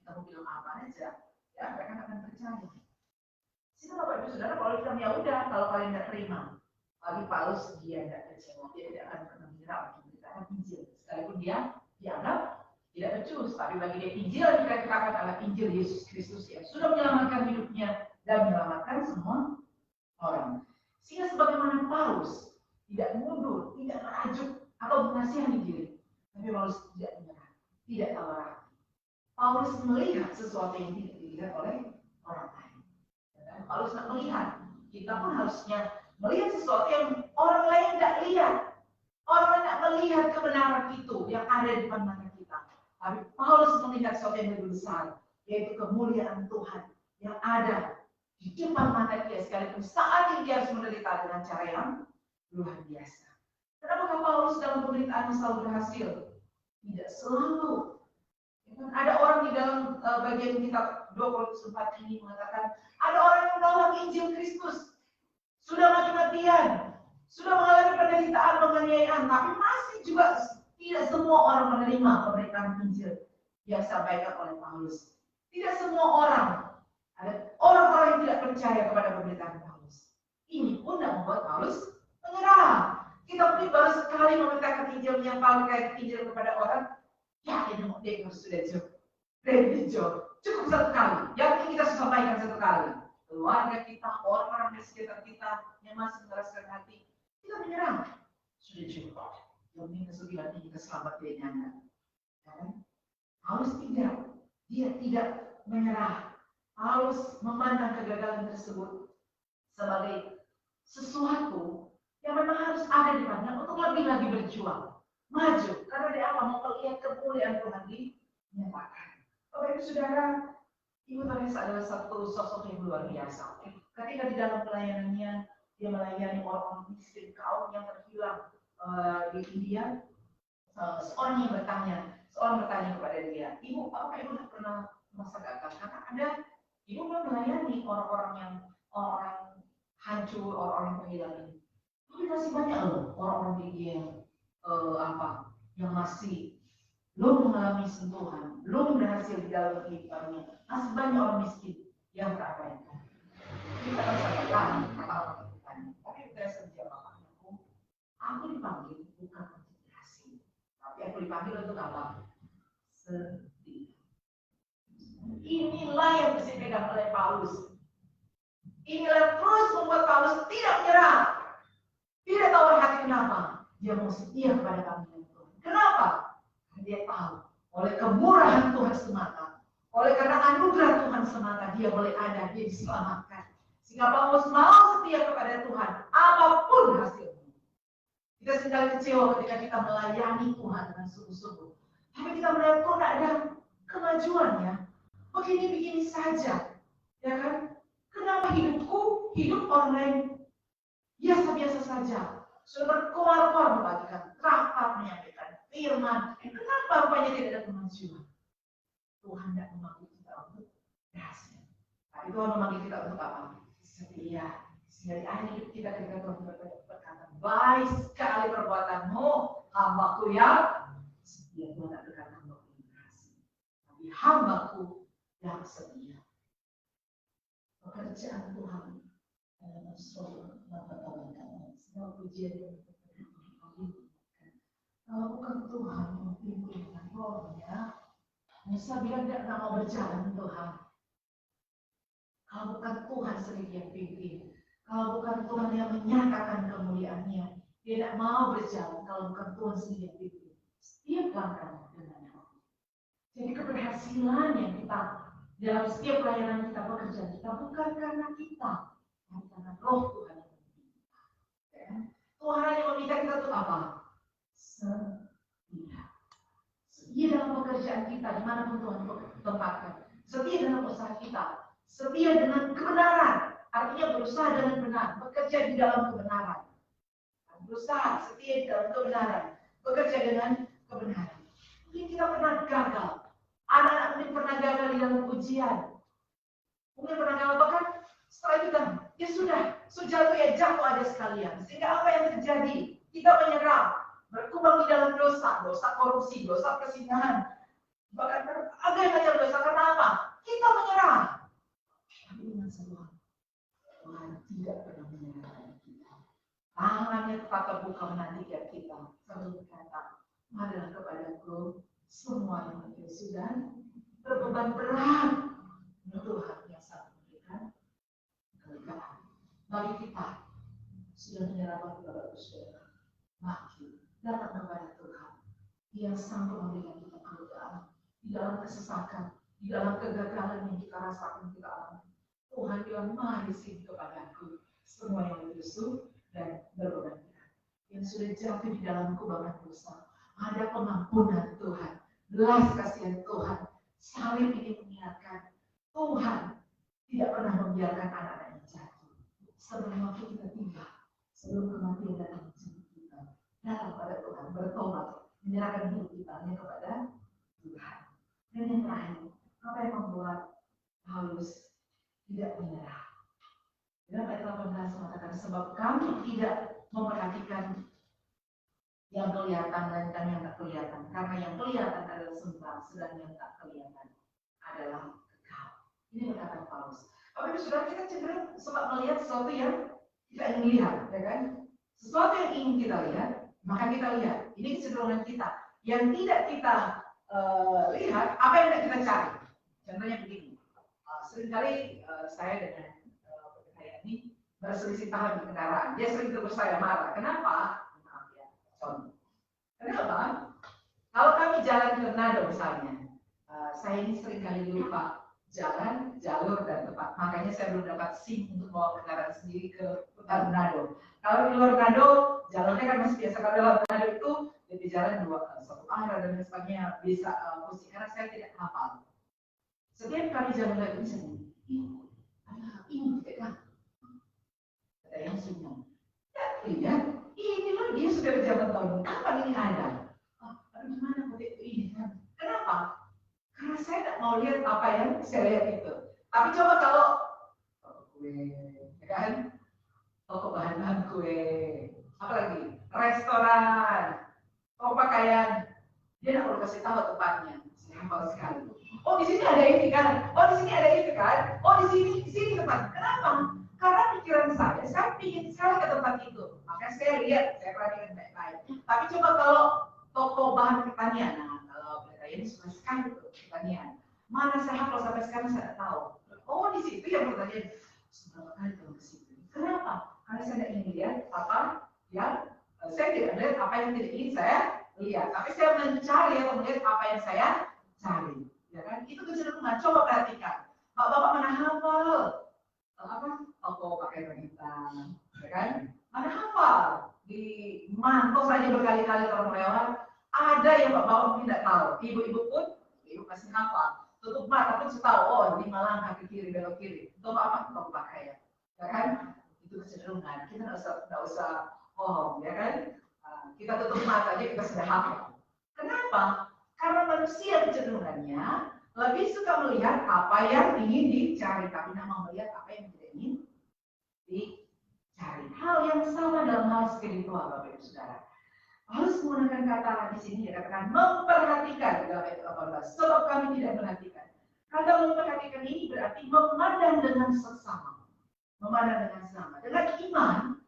mau bilang apa aja, ya mereka akan percaya. Sehingga Bapak Ibu Saudara, kalau kita ya udah, kalau kalian tidak terima, bagi Paulus dia tidak kecewa, dia tidak akan pernah mengira untuk memberitakan Injil, sekalipun dia dianggap tidak becus, tapi bagi dia Injil yang kita katakan adalah Injil Yesus Kristus yang sudah menyelamatkan hidupnya dan menyelamatkan semua orang. Sehingga sebagaimana Paulus tidak mundur, tidak merajuk atau mengasihani diri, tapi Paulus tidak menyerah, tidak tawarah. Paulus melihat sesuatu yang tidak dilihat oleh orang lain. Dan Paulus tidak melihat, kita pun harusnya melihat sesuatu yang orang lain tidak lihat. Orang lain tidak melihat kebenaran itu yang ada di depan mata kita. Tapi Paulus melihat sesuatu yang lebih besar, yaitu kemuliaan Tuhan yang ada di depan mata dia, sekalipun saat ini dia harus menderita dengan cara yang luar biasa. Kenapa Paulus dalam pemberitaan selalu berhasil? Tidak selalu. Ada orang di dalam bagian kitab 2 Korintus 4 ini mengatakan, ada orang yang menolak Injil Kristus, sudah mati-matian, sudah mengalami penderitaan, penganiayaan, tapi masih juga tidak semua orang menerima pemberitaan Injil yang disampaikan oleh Paulus. Tidak semua orang. Ada orang-orang yang tidak percaya kepada pemberitaan Paulus. Ini pun tidak membuat Paulus menyerah. Kita mungkin baru sekali memberitakan Injil yang Paulus Injil kepada orang, yakin dia sudah cukup satu kali. Yakin kita sampaikan satu kali. Keluarga kita, orang-orang di sekitar kita yang masih meraskan hati, kita menyerah. Sudah cukup. Yang penting kesulitan ini kita selamat dari nyanda. Paulus tidak. Dia tidak menyerah. Paulus memandang kegagalan tersebut sebagai sesuatu yang memang harus ada di depannya untuk lebih lagi berjuang, maju, karena dia apa? Mau melihat kemuliaan Tuhan dinyatakan. Bapak Ibu Saudara, Ibu Teresa adalah satu sosok yang luar biasa. Ketika di dalam pelayanannya, dia melayani orang miskin, kaum yang terhilang di India. Seorang bertanya kepada dia, Ibu, apakah Ibu pernah merasa gagal? Karena ada Ibu belum melayani orang hancur, orang-orang yang kehilangan ini. Tapi masih banyak loh orang-orang di India yang masih belum mengalami sentuhan, belum berhasil di dalam kehidupannya. Masih banyak orang miskin yang terabaikan. Kita harus sadarkan apa kehidupannya. Tapi kita sejak aku dipanggil bukan untuk berhasil, tapi aku dipanggil untuk apa? Sedih. Inilah yang disampaikan oleh Paulus. Inilah terus membuat Paulus tidak menyerah. Tidak tahu hati kenapa. Dia mau setia kepada panggilan Tuhan. Kenapa? Karena dia tahu oleh kemurahan Tuhan semata, oleh karena anugerah Tuhan semata, dia boleh ada, dia diselamatkan. Sehingga Paulus mau setia kepada Tuhan, apapun hasilnya. Kita sekali kecewa ketika kita melayani Tuhan dengan sungguh-sungguh, Tapi kita melihat kok tidak ada kemajuan ya. Begini-begini saja. Ya kan? Kenapa hidupku, hidup orang lain biasa-biasa saja. Sudah berkoar-koar membagikan rapat, menyampaikan firman. Kenapa rupanya tidak ada kemajuan? Tuhan tidak memanggil kita untuk berhasil. Tapi Tuhan memanggil kita untuk apa? Setia. Dari akhir hidup kita berkata, baik sekali perbuatanmu, hambaku yang setia. Tuhan tidak berkata hambaku yang berhasil, tapi hambaku yang setia. Pekerjaan Tuhan dalam seluruh Bapak-Bapak, semua pujian yang kalau bukan Tuhan yang memimpin dengan rohnya, Musa bilang tidak mau berjalan Tuhan. Kalau bukan Tuhan sendiri yang pimpin, kalau bukan Tuhan yang menyatakan kemuliaannya, dia tidak mau berjalan kalau bukan Tuhan sendiri yang pimpin. Setiap langkahnya dengan roh. Jadi keberhasilan yang kita dalam setiap pelayanan kita, pekerjaan kita, bukan karena kita, tapi karena roh Tuhan yang memimpin kita. Ya. Tuhan hanya meminta kita untuk apa? Setia. Setia dalam pekerjaan kita, dimanapun Tuhan tempatkan. Setia dalam usaha kita. Setia dengan kebenaran. Artinya berusaha dengan benar. Bekerja di dalam kebenaran. Berusaha setia di dalam kebenaran. Bekerja dengan kebenaran. Mungkin kita pernah gagal. Anak-anak mungkin pernah gagal di dalam ujian. Mungkin pernah gagal, bahkan setelah itu kan, ya sudah jatuh ya jatuh aja sekalian. Sehingga apa yang terjadi? Kita menyerah. Berkembang di dalam dosa, dosa korupsi, dosa persinahan, bahkan berbagai macam dosa. Karena apa? Kita menyerah. Tapi ingat satu hal, Tuhan tidak pernah menyerahkan kita. Tangannya tetap terbuka menanti kita. Selalu berkata, marilah kepadaku semua yang berdosa dan berbeban berat. Tuhan yang sangat memberikan kelegaan. Bagi kita sudah menyerahkan kepada Saudara, mari datang kepada Tuhan yang sanggup memberikan kita kelegaan di dalam kesesakan, di dalam kegagalan yang kita rasakan, kita alami. Tuhan bilang, mari sini kepadaku semua yang berdosa dan berbeban berat, yang sudah jatuh di dalam kubangan dosa. Ada pengampunan Tuhan, belas kasihan Tuhan. Salib ini mengingatkan Tuhan tidak pernah membiarkan anak-anaknya jatuh. Sebelum waktu kita tiba, sebelum kematian datang menjemput kita, datang pada Tuhan, bertobat, menyerahkan hidup kita hanya kepada Tuhan. Dan yang terakhir, apa yang membuat Paulus tidak menyerah? Dalam ayat 18 mengatakan, sebab kami tidak memperhatikan yang kelihatan dan yang tak kelihatan, karena yang kelihatan adalah sebentar, sedang yang tak kelihatan adalah kekal. Ini perkataan Paulus. Tapi sudah kita cenderung sempat melihat sesuatu yang kita ingin lihat, ya kan? Sesuatu yang ingin kita lihat, maka kita lihat. Ini kecenderungan kita. Yang tidak kita lihat, apa yang tidak kita cari. Contohnya begini. Seringkali saya dengan saya ini berselisih paham di kendaraan. Dia sering terus saya marah. Kenapa? Maaf ya, contoh. Kenapa? Kalau kami jalan ke Manado misalnya, saya ini seringkali lupa jalan, jalur, dan tempat. Makanya saya belum dapat SIM untuk bawa kendaraan sendiri ke hutan Manado. Kalau di luar Manado, jalurnya kan masih biasa. Kalau dalam Manado itu lebih jalan satu arah dan sebagainya, bisa pusing karena saya tidak hafal. Setiap kali jalan lagi misalnya, ini tidak kan? Ada yang senyum. Lihat, ini loh dia sudah berjalan tahun. Kapan ini ada? Aduh gimana kode ini kan? Kenapa? Karena saya tidak mau lihat apa yang saya lihat itu. Tapi coba kalau toko kue, ya kan? Toko bahan-bahan kue, apa lagi? Restoran, toko pakaian. Dia tidak perlu kasih tahu tempatnya. Saya hafal sekali. Oh di sini ada ini kan? Oh di sini ada itu kan? Oh di sini tempat. Kenapa? Karena pikiran saya ingin sekali ke tempat itu. Makanya saya lihat, saya perhatikan baik-baik. Tapi coba kalau toko bahan pertanian, nah kalau ini suka sekali tuh pertanian. Mana saya hafal sampai sekarang saya tidak tahu. Oh di situ yang pertanian. Seberapa kali kalau ke situ? Kenapa? Karena saya tidak ingin lihat apa yang saya tidak melihat apa yang tidak ingin saya lihat. Tapi saya mencari atau melihat apa yang saya cari. Ya kan? Itu kecenderungan. Coba perhatikan. Bapak mana hafal? Apa? Toko pakai hitam, ya kan? Mana hafal? Di mantau saja berkali-kali kalau lewat. Ada yang bapak mungkin tidak tahu. Ibu-ibu pun, ibu masih hafal. Tutup mata pun sudah tahu. Oh, 5 langkah ke kiri, belok kiri. Itu apa? Itu pakai ya. Ya kan? Itu kecenderungan. Kita nggak usah bohong, ya kan? Kita tutup mata aja kita sudah hafal. Kenapa? Karena manusia kecenderungannya lebih suka melihat apa yang ingin dicari, tapi tidak mau melihat apa yang tidak ingin dicari. Hal yang sama dalam hal spiritual, Bapak Ibu Saudara. Harus menggunakan kata di sini dikatakan memperhatikan dalam ayat 18. Sebab kami tidak menantikan. Kata memperhatikan ini berarti memandang dengan seksama. Memandang dengan sama. Dengan iman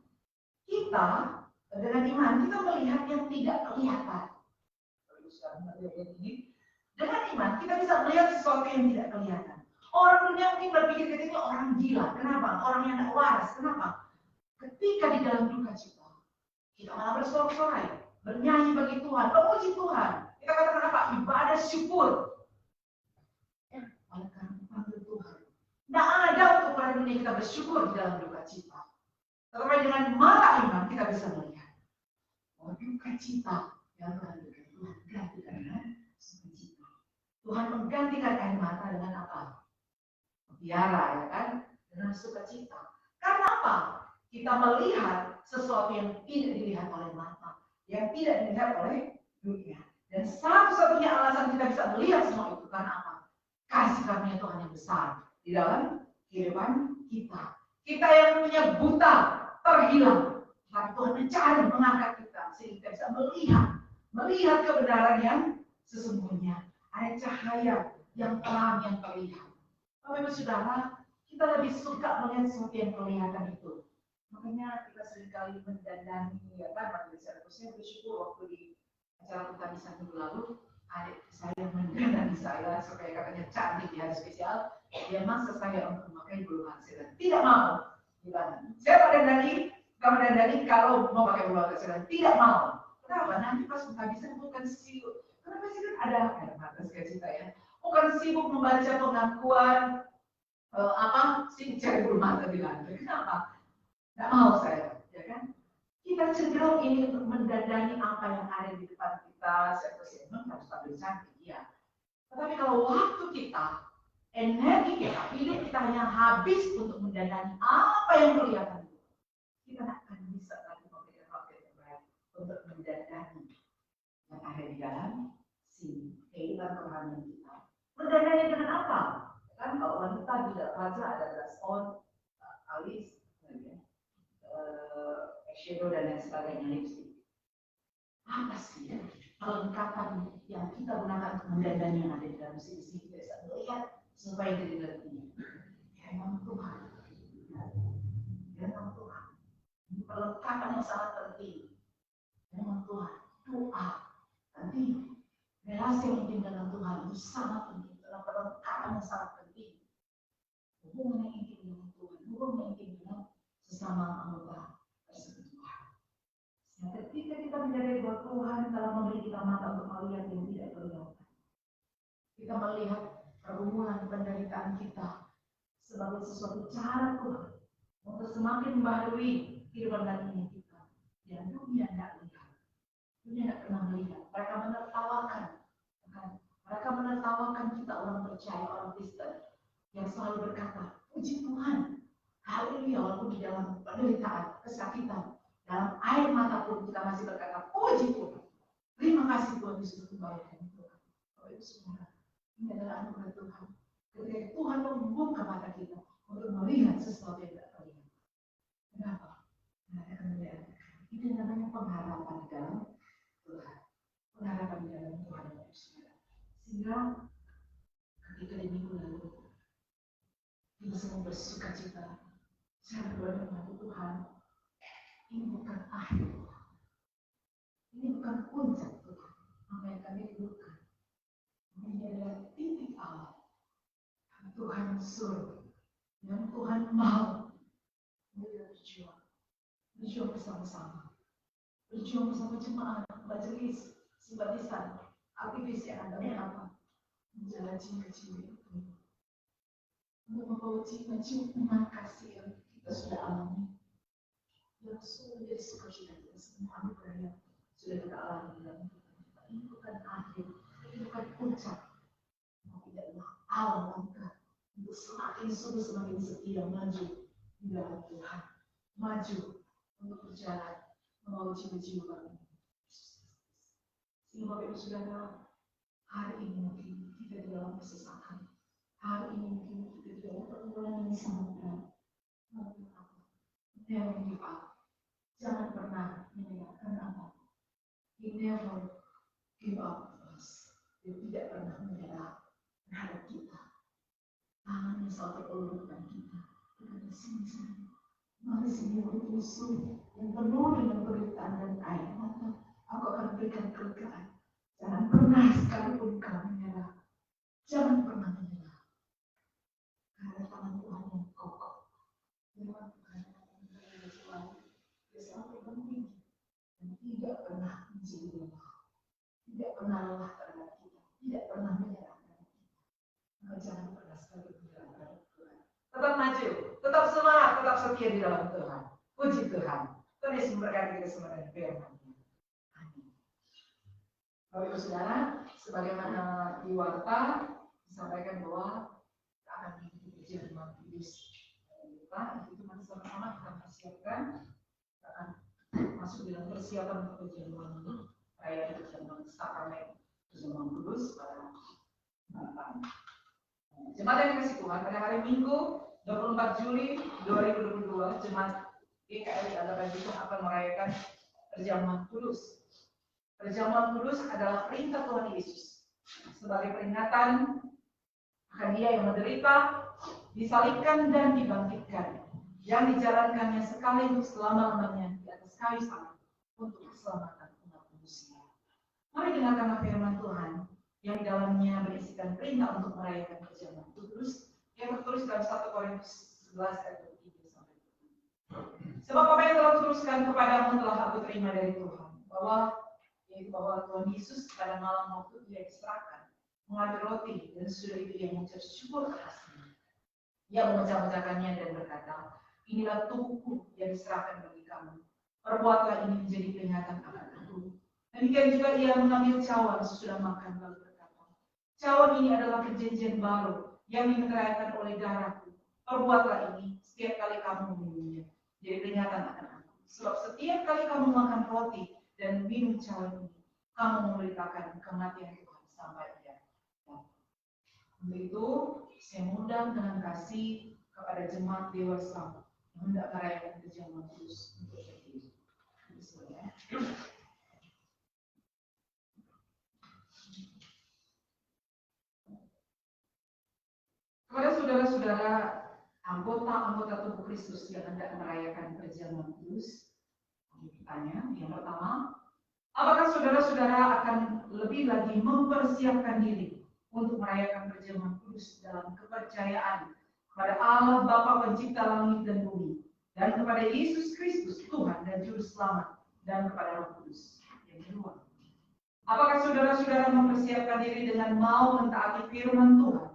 kita melihat yang tidak kelihatan. Dengan iman kita bisa melihat sesuatu yang tidak kelihatan. Orang dunia mungkin berpikir ketika orang gila. Kenapa? Orang yang tidak waras. Kenapa? Ketika di dalam duka cita, kita malah bersorak-sorai, bernyanyi bagi Tuhan, memuji Tuhan. Kita katakan apa? Ibadah syukur. Oleh karena dipanggil Tuhan. Tidak ada untuk orang dunia kita bersyukur di dalam duka cita. Tetapi dengan mata iman kita bisa melihat bahwa duka cita yang Tuhan berikan, Tuhan gantikan dengan sukacita. Tuhan menggantikan air mata dengan apa? Biara, ya kan? Dengan sukacita. Karena apa? Kita melihat sesuatu yang tidak dilihat oleh mata, yang tidak dilihat oleh dunia. Dan satu-satunya alasan kita bisa melihat semua itu karena apa? Kasih karunia Tuhan yang besar di dalam kehidupan kita. Kita yang punya buta, terhilang. Tapi Tuhan mencari, mengangkat kita sehingga kita bisa melihat kebenaran yang sesungguhnya. Ada cahaya yang terang yang terlihat. Bapak Ibu Saudara, kita lebih suka melihat sesuatu yang kelihatan itu. Makanya kita seringkali mendandani, ya kan, majelis saya bersyukur waktu di acara penghabisan minggu lalu, adik saya mendandani saya supaya katanya cantik di hari spesial. Dia maksa saya untuk memakai bulu hasil. Tidak mau. Saya mendandani kalau mau pakai bulu hasil. Tidak mau. Kenapa? Nanti pas penghabisan bukan sibuk. Kenapa sih kan ada mata kita ya? Bukan sibuk membaca pengakuan sibuk cari bulu mata di lantai. Kenapa? Tidak mau saya, ya kan? Kita cenderung ini untuk mendandani apa yang ada di depan kita. Saya memang harus tampil cantik, ya. Tetapi kalau waktu kita, energi kita, hidup kita hanya habis untuk mendandani apa yang kelihatan, kita tidak akan bisa lagi memberikan waktu yang baik untuk mendandani yang ada di dalam si kehidupan kerohanian kita. Mendandani dengan apa? Kan kalau wanita tidak baca ada blush on, alis, eyeshadow dan lain sebagainya, lipstick. Apa sih ya perlengkapan yang kita gunakan untuk mendandani yang ada di dalam sisi kita bisa melihat supaya jadi lebih? Ya memang Tuhan. Ya memang Tuhan. Ini perlengkapan yang sangat penting. Ya memang Tuhan. Doa. Nanti relasi yang intim dengan Tuhan itu sangat penting. Adalah perlengkapan yang sangat penting. Hubungan yang intim dengan Tuhan. Hubungan yang intim dengan sesama anggota persekutuan. Nah, ketika kita menyadari bahwa Tuhan telah memberi kita mata untuk melihat yang tidak kelihatan, kita melihat pergumulan penderitaan kita sebagai sesuatu cara Tuhan untuk semakin membaharui kehidupan dan ini kita. Yang dunia tidak lihat, dunia tidak pernah melihat. Mereka menertawakan kita orang percaya, orang Kristen yang selalu berkata, puji Tuhan. Haleluya, walaupun di dalam penderitaan, kesakitan, dalam air mata pun kita masih berkata, puji Tuhan. Terima kasih Tuhan Yesus kebaikan Tuhan. Bapak Ibu Saudara, ini adalah anugerah Tuhan. Ketika Tuhan membuka mata kita untuk melihat sesuatu yang tidak terlihat. Kenapa? Karena kemudian ini namanya pengharapan di dalam Tuhan. Pengharapan di dalam Tuhan, Bapak Ibu Saudara. Sehingga ketika di minggu lalu kita semua bersuka cita. Saya berdoa kepada Tuhan, ini bukan akhir Tuhan. Ini bukan puncak Tuhan. Apa yang kami rindukan. Ini adalah titik awal. Tuhan suruh. Dan Tuhan mau. Kita berjuang bersama-sama. Berjuang bersama jemaat, majelis, simpatisan, aktivis yang ada apa? Menjalankan cinta-cinta itu. Untuk membawa ciuman kasih yang kita sudah alami, yang sudah menjadi sukacita kita semua anugerah yang sudah kita alami dalam hidup kita ini. puncak, tapi adalah awal langkah untuk semakin sungguh semakin setia maju di dalam Tuhan, maju untuk berjalan membawa jiwa-jiwa kami. Sehingga Bapak Ibu Saudara, hari ini mungkin kita di dalam kesesatan, hari ini mungkin kita di dalam pergumulan yang sangat berat. Never give up. Jangan pernah menyerahkan apa. He never give up on us. Dia tidak pernah menyerah terhadap kita. Tangannya selalu terulurkan kita. Berkata, sini sayang. Mari sini musuh yang penuh dengan penderitaan dan air mata. Aku akan berikan kelegaan. Jangan pernah sekalipun kau menyerah. Jangan pernah menyerah. Karena tangan Tuhan yang kokoh. Firman Tuhan yang selalu. Dia selalu berhenti. Dan tidak pernah menjadi lemah. Tidak pernah lelah terhadap kita. Tidak pernah menyerah terhadap kita. Maka jangan pernah sekalipun menyerah terhadap Tuhan. Tetap maju. Tetap semangat. Tetap setia di dalam Tuhan. Puji Tuhan. Tuhan Yesus memberkati kita semua dan firman-Nya. Amin. Bapak Ibu Saudara, sebagaimana di warta disampaikan bahwa kita akan mengikuti perjamuan kudus. Itu nanti sama-sama kita persiapkan, kita akan masuk dalam persiapan untuk perjamuan ini, perayaan perjamuan sakramen perjamuan kudus pada malam. Jemaat yang dikasihi Tuhan, pada hari Minggu 24 Juli 2022, Jemaat GKI Adalah Bitung akan merayakan perjamuan kudus. Perjamuan kudus adalah perintah Tuhan Yesus sebagai peringatan akan Dia yang menderita, disalibkan dan dibangkitkan, yang dijalankannya sekaligus selama-lamanya di atas kayu salib untuk keselamatan umat manusia. Mari dengarkanlah firman Tuhan yang di dalamnya berisikan perintah untuk merayakan perjamuan kudus yang tertulis dalam 1 Korintus 11 ayat 3 sampai 7. Sebab apa yang telah teruskan kepadamu telah aku terima dari Tuhan, yaitu bahwa Tuhan Yesus pada malam waktu Dia diserahkan mengambil roti dan sudah itu Ia mengucap syukur atasnya. Ia memecah-mecahkannya dan berkata, inilah tubuhku yang diserahkan bagi kamu. Perbuatlah ini menjadi peringatan akan aku. Demikian juga Ia mengambil cawan sesudah makan lalu berkata, cawan ini adalah perjanjian baru yang dimeteraikan oleh darahku. Perbuatlah ini setiap kali kamu meminumnya. Jadi peringatan akan aku. Sebab setiap kali kamu makan roti dan minum cawan ini, kamu memberitakan kematian Tuhan sampai Dia datang. Untuk itu, saya mengundang dengan kasih kepada jemaat Dewa Islam yang hendak merayakan perjamuan kudus untuk berdiri. Kepada saudara-saudara anggota tubuh Kristus yang hendak merayakan perjamuan kudus, kami bertanya, yang pertama, apakah saudara-saudara akan lebih lagi mempersiapkan diri untuk merayakan perjamuan kudus dalam kepercayaan kepada Allah Bapa Pencipta langit dan bumi, dan kepada Yesus Kristus Tuhan dan Juru Selamat, dan kepada Roh Kudus? Yang kedua, apakah saudara-saudara mempersiapkan diri dengan mau mentaati firman Tuhan,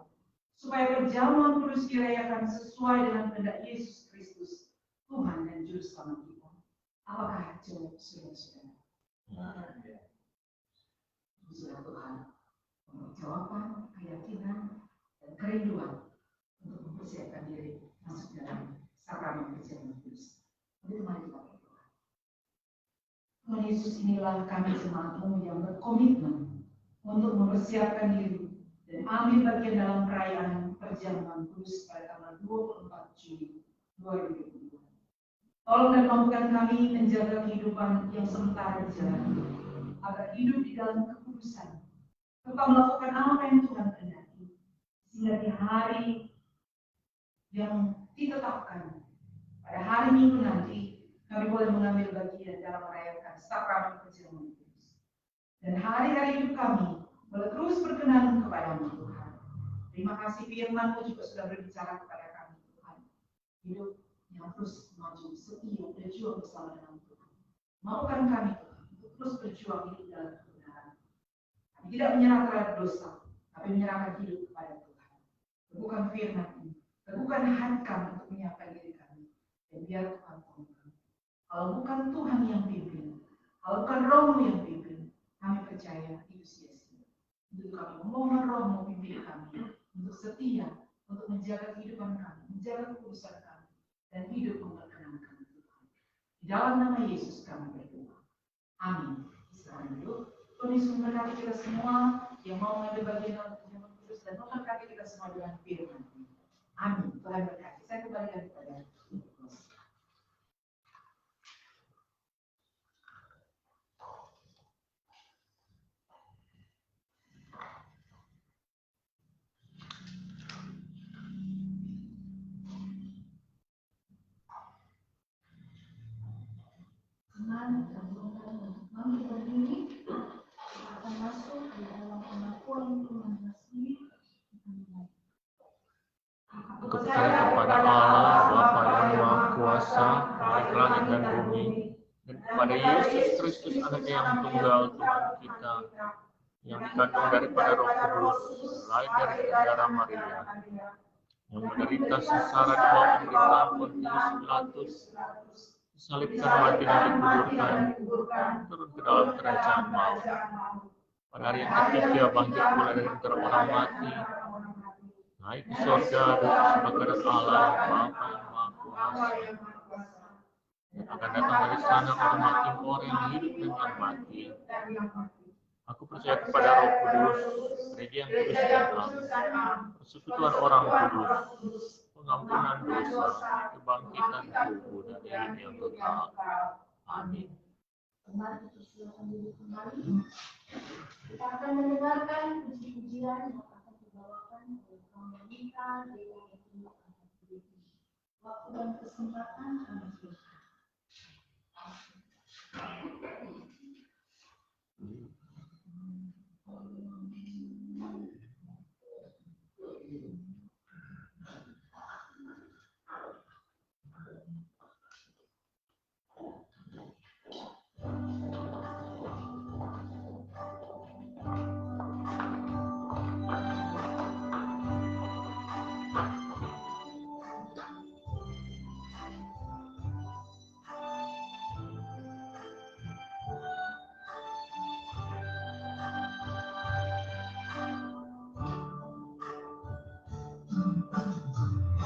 supaya perjamuan kudus dirayakan sesuai dengan kehendak Yesus Kristus Tuhan dan Juru Selamat kita? Apakah jawab saudara-saudara? Pujilah Tuhan, jawaban, keyakinan, dan kerinduan untuk mempersiapkan diri masuk dalam sakramen perjamuan kudus. Mari kita berdoa. Tuhan Yesus, inilah kami jemaat-Mu yang berkomitmen untuk mempersiapkan diri dan ambil bagian dalam perayaan perjamuan kudus pada tanggal 24 Juli 2022. Tolong dan mampukan kami menjaga kehidupan yang sementara dijalani, agar hidup di dalam kekudusan, tetap melakukan apa yang Tuhan kehendaki, sehingga di hari yang ditetapkan pada hari Minggu nanti kami boleh mengambil bagian dalam merayakan sakramen perjamuan kudus. Dan hari-hari hidup kami boleh terus berkenan kepada-Mu, Tuhan. Terima kasih firman-Mu juga sudah berbicara kepada kami, Tuhan. Hidup yang terus maju, setia, berjuang bersama dengan Tuhan. Mampukan kami, Tuhan, untuk terus berjuang hidup dalam kebenaran. Kami tidak menyerah terhadap dosa, tapi menyerahkan hidup kepada Tuhan. Teguhkan firman ini, teguhkan hati kami untuk menyiapkan diri kami. Dan biar Tuhan tolong kami. Kalau bukan Tuhan yang pimpin, kalau bukan Roh-Mu yang pimpin, kami percaya itu sia-sia. Untuk itu kami memohon Roh-Mu pimpin kami untuk setia, untuk menjaga kehidupan kami, menjaga kekudusan kami, dan hidup memperkenankan Tuhan. Di dalam nama Yesus kami berdoa. Amin. Sekarang dulu, Tuhan Yesus memberkati kita semua yang mau mengambil bagian dalam perjamuan kudus dan memberkati kita semua dengan firman. Amin. Tuhan berkati. Saya kembalikan kepada Teman dan kami berdiri akan masuk di dalam pengakuan Tuhan resmi. Aku percaya kepada Allah, Bapa yang Maha Kuasa, Pemilik langit dan bumi, dan kepada Yesus Kristus, Anak yang tunggal Tuhan kita, yang dikandung daripada Roh Kudus, lahir dari darah Maria, yang menderita sengsara di bawah pemerintahan Pontius Pilatus, disalibkan, mati dan dikuburkan, turun ke dalam kerajaan maut. Pada hari yang ketiga bangkit pula dari antara orang mati, naik ke surga, duduk sebelah kanan Allah, Bapa yang Maha Kuasa, dan akan datang dari sana untuk menghakim orang yang hidup dan yang mati. Aku percaya kepada Roh Kudus, gereja yang kudus dan am, persekutuan orang kudus, pengampunan dosa, kebangkitan tubuh dan hidup yang kekal. Amin. Kembali silakan duduk kembali. Kita akan mendengarkan puji-pujian yang akan dibawakan oleh kaum wanita DKI Angkat Budi. Waktu dan kesempatan kami silakan.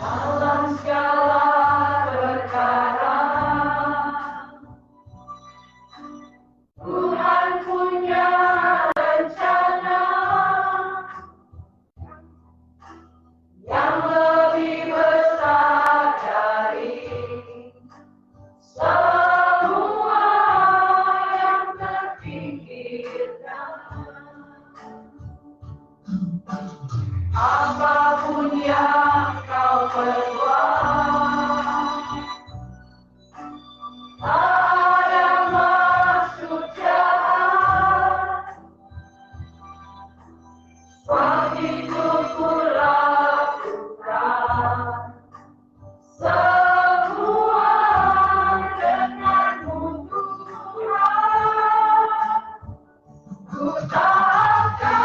Dalam segala perkara, Tuhan punya rencana yang lebih besar dari semua yang terpikirkan. Apapun yang kau perbuat, ada maksud jahat. Sebab itu kulakukan semua dengan munduran. Ku tak akan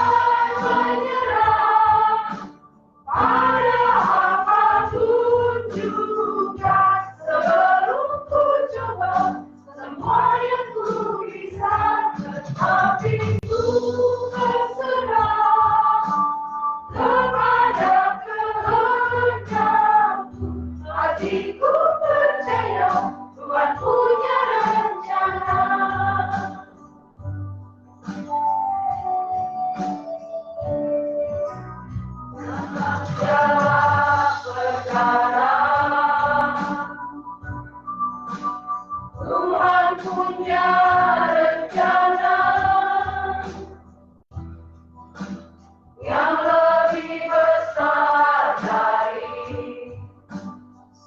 menyerah pada apapun juga, sebelum ku coba semua yang ku bisa, tetapi ku berserah kepada kehendakmu. Hatiku percaya Tuhan punya rencana. Segala perkara, Tuhan punya rencana yang lebih besar dari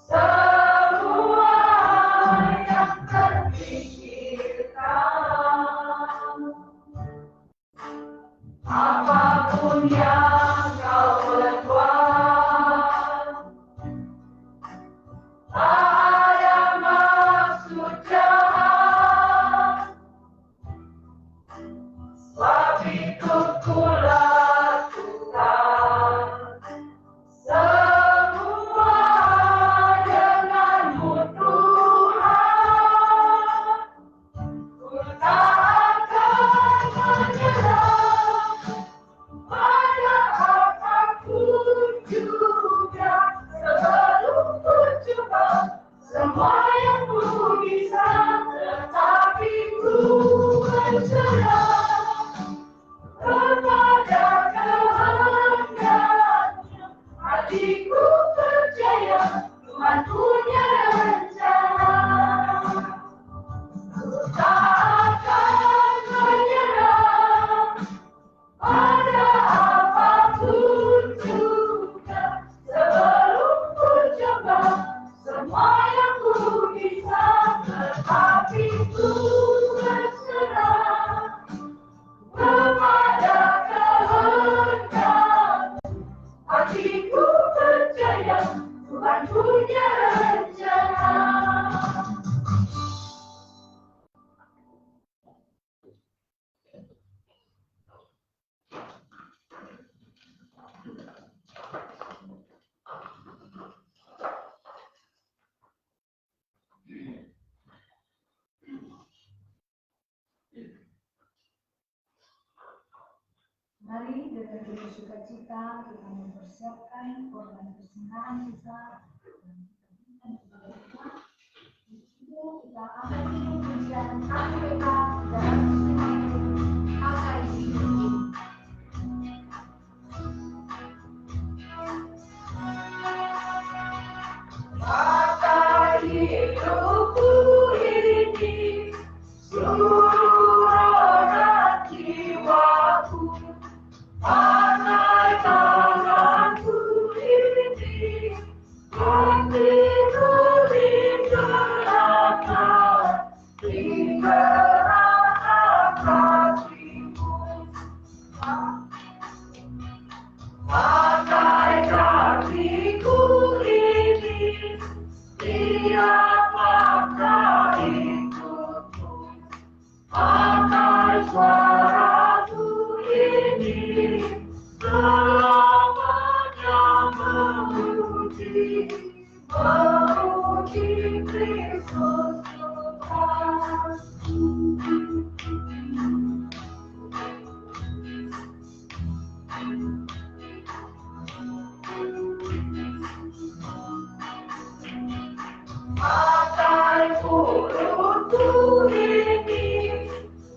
semua yang terpikirkan. Apapun yang kau perbuat, tak ada maksud jahat. semua yang ku bisa, tetapi ku berserah kepada kehendaknya. Hatiku percaya Tuhan punya rencana. Ku tak akan menyerah pada apapun juga, sebelum ku coba semua yang ku bisa, tetapi ku berserah kepada kehendak. Hatiku percaya Tuhan punya rencana. Mari dengan penuh sukacita kita mempersiapkan korban persembahan kita. Dan kita akan mengucapkan KPK dalam KKI ini. Maka hidupku ini seluruh roda jiwaku, pakai tanganku ini untuk digerakkan, digerakkan hatiku. Pakai kakiku ini, lihatlah ikutku. Pakai suaraku ini, selamanya memuji, memuji Kristus Tuhan. Pakai mulutku ini,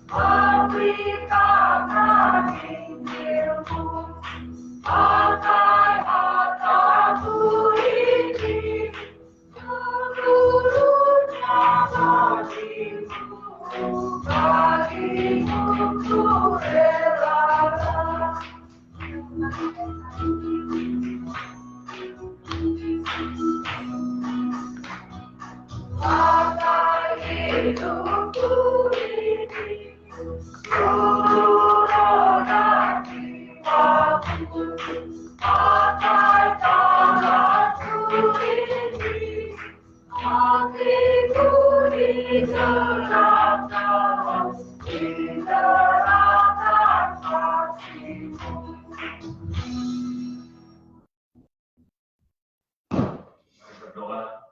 memberitakan Injilmu. Pakai mataku ini, seluruhnya bagimu, bagimu ku relakan. Pakai hidupku ini, seluruh roda jiwaku, pakai tanganku ini, hatiku digerakkan, digerakkan hatiku. Berdoa,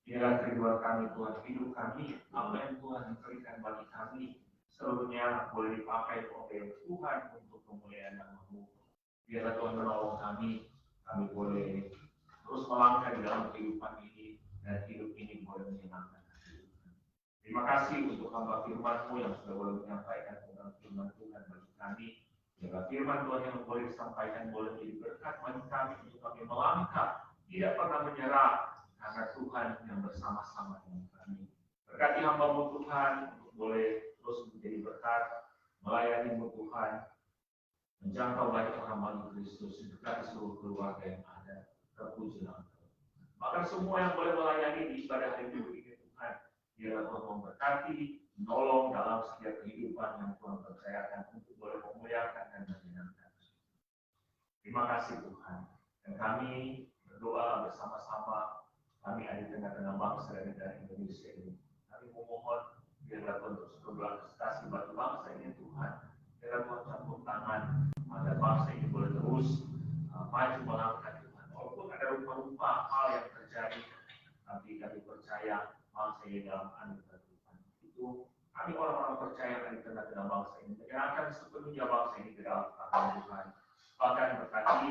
biarlah kerinduan kami Tuhan, hidup kami, apa yang Tuhan berikan bagi kami, seluruhnya boleh dipakai oleh Tuhan untuk kemuliaan nama-Mu. Biarlah Tuhan menolong kami boleh terus melangkah di dalam kehidupan ini, dan hidup ini boleh menyenangkan hati Tuhan. Terima kasih untuk hamba firman-Mu yang sudah boleh menyampaikan tentang firman Tuhan bagi kami. Biarlah firman Tuhan yang boleh disampaikan boleh menjadi berkat bagi kami untuk kami melangkah, tidak pernah menyerah, karena Tuhan yang bersama-sama dengan kami. Berkati hamba-Mu Tuhan, untuk boleh terus menjadi berkat, melayani-Mu Tuhan, menjangkau banyak orang bagi Kristus, berkati seluruh keluarga yang ada, terpuji nama Tuhan. Bahkan semua yang boleh melayani di ibadah hari Minggu ini Tuhan, biarlah Tuhan memberkati, menolong dalam setiap kehidupan yang Tuhan percayakan untuk boleh memuliakan dan menyenangkan. Terima kasih Tuhan. Dan kami berdoa bersama-sama, kami ada di tengah-tengah bangsa dan negara Indonesia ini. Kami memohon biarlah Tuhan terus berbelas bagi bangsa ini Tuhan. Biarlah Tuhan campur tangan agar bangsa ini boleh terus maju melangkah Tuhan. Walaupun ada rupa-rupa hal yang terjadi, tapi kami percaya bangsa ini dalam anugerah Tuhan. Itu kami orang-orang percaya di tengah-tengah bangsa ini menyerahkan sepenuhnya bangsa ini ke dalam tangan Tuhan. Bahkan berkati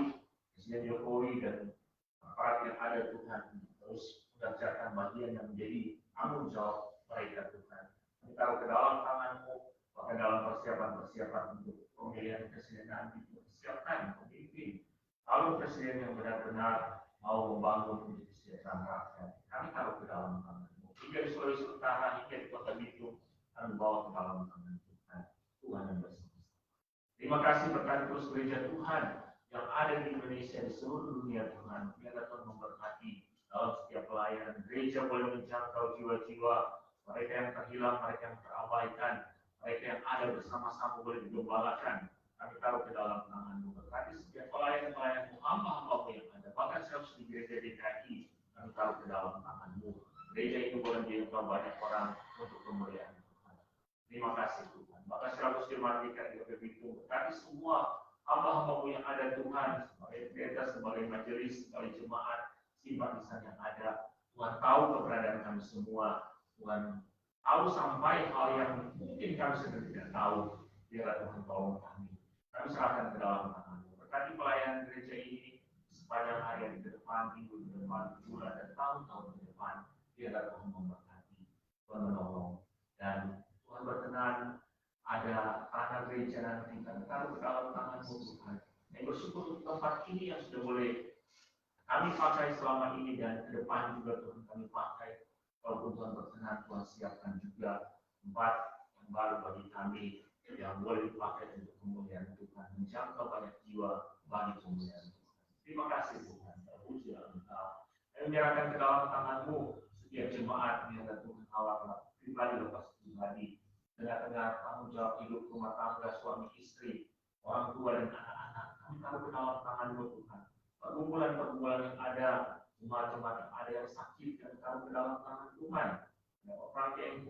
Presiden Jokowi dan aparat yang ada Tuhan terus mengerjakan bagian yang menjadi tanggung jawab mereka Tuhan. Kami taruh ke dalam tangan-Mu, bahkan dalam persiapan-persiapan untuk pemilihan presiden nanti, persiapkan pemimpin, calon presiden yang benar-benar mau membangun untuk kesejahteraan rakyat. Kami taruh ke dalam tangan-Mu. Hingga di Sulawesi Utara, hingga di Kota Bitung, kami bawa ke dalam tangan Tuhan. Tuhan yang bersama. Terima kasih berkati terus gereja Tuhan yang ada di Indonesia, di seluruh dunia Tuhan. Biarlah Tuhan memberkati dalam setiap pelayanan. Gereja boleh menjangkau jiwa-jiwa mereka yang terhilang, mereka yang terabaikan, mereka yang ada bersama-sama boleh digembalakan. Kami taruh ke dalam tangan-Mu. Berkati setiap pelayanan-pelayanan-Mu, hamba-hamba-Mu yang ada. Bahkan harus di gereja DKI, kami taruh ke dalam tangan-Mu. Gereja itu boleh dijangkau banyak orang untuk kemuliaan Tuhan. Terima kasih Tuhan. Maka 100 dimatikan di Bitung. Berkati semua hamba-hamba-Mu yang ada Tuhan, sebagai pendeta, sebagai majelis, sebagai jemaat, simpatisan yang ada. Tuhan tahu keberadaan kami semua. Tuhan tahu sampai hal yang mungkin kami sendiri tidak tahu. Biarlah Tuhan tolong kami. Kami serahkan ke dalam tangan-Mu. Berkati pelayanan gereja ini sepanjang hari yang ke depan, minggu ke depan, bulan dan tahun-tahun ke depan. Biarlah Tuhan memberkati, Tuhan menolong. Dan Tuhan berkenan ada tanah gereja nanti, kami taruh ke dalam tangan-Mu Tuhan. Yang bersyukur untuk tempat ini yang sudah boleh kami pakai selama ini dan ke depan juga Tuhan kami pakai. Walaupun Tuhan berkenan, Tuhan siapkan juga tempat yang baru bagi kami yang boleh dipakai untuk kemuliaan Tuhan, menjangkau banyak jiwa bagi kemuliaan Tuhan. Terima kasih Tuhan, terpujilah Engkau. Kami menyerahkan ke dalam tangan-Mu setiap jemaat, biarlah Tuhan awal pribadi lepas pribadi, tengah-tengah tanggung jawab hidup rumah tangga, suami istri, orang tua dan anak-anak. Kami taruh ke dalam tangan-Mu Tuhan. Pergumulan-pergumulan yang ada, jemaat-jemaat yang ada yang sakit, kami taruh ke dalam tangan Tuhan. Orang yang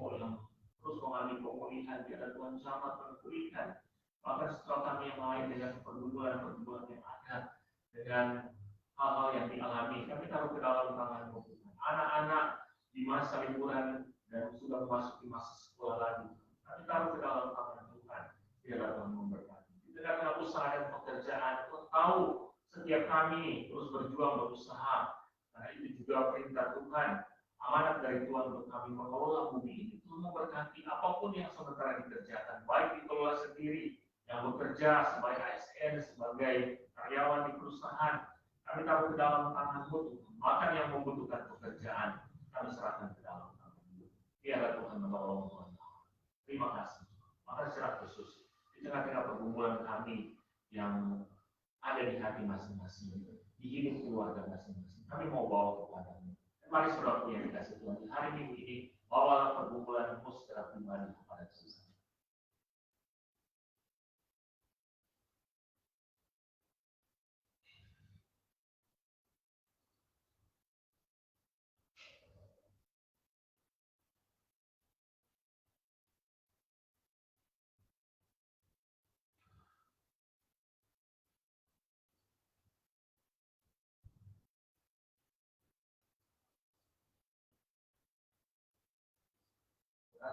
terus mengalami pemulihan, biarlah Tuhan sama pulihkan. Bahkan setelah kami yang lain dengan pergumulan-pergumulan yang ada, dengan hal-hal yang dialami, kami taruh ke dalam tangan-Mu Tuhan. Anak-anak di masa liburan dan sudah memasuki masa sekolah lagi, kami taruh ke dalam tangan Tuhan. Biarlah Tuhan memberkati. Di tengah-tengah usaha dan pekerjaan, Tuhan tahu setiap kami terus berjuang berusaha. Karena itu juga perintah Tuhan, amanat dari Tuhan untuk kami mengelola bumi ini. Tuhan memberkati apapun yang sementara dikerjakan, baik dikelola sendiri, yang bekerja sebagai ASN, sebagai karyawan di perusahaan. Kami taruh ke dalam tangan-Mu Tuhan. Bahkan yang membutuhkan pekerjaan, kami serahkan ke dalam tangan-Mu. Biarlah Tuhan menolong Tuhan. Terima kasih. Maka secara khusus di tengah-tengah pergumulan kami yang ada di hati masing-masing, di hidup keluarga masing-masing, kami mau bawa kepada-Mu. Mari saudaraku yang dikasih Tuhan, di hari Minggu ini bawalah pergumulan-Mu secara pribadi kepada Tuhan.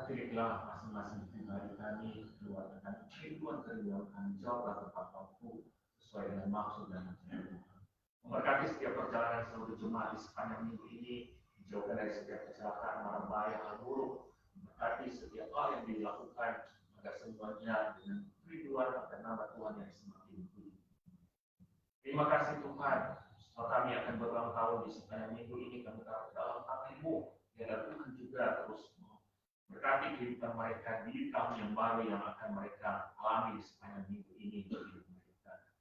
Pilihlah masing-masing pribadi kami, keluarga kami, kerinduan kami, jawablah tepat waktu sesuai dengan maksud dan rencana Tuhan. Memberkati setiap perjalanan seluruh jemaat di sepanjang minggu ini, dijauhkan dari setiap kecelakaan, marah bahaya, hal buruk. Memberkati setiap hal yang dilakukan agar semuanya dengan kerinduan akan nama Tuhan yang semakin tinggi. Terima kasih Tuhan, setelah kami akan berulang tahun di sepanjang minggu ini, kami taruh dalam tangan-Mu, biarlah Tuhan juga terus berkati kehidupan mereka di tahun yang baru yang akan mereka alami di sepanjang minggu ini.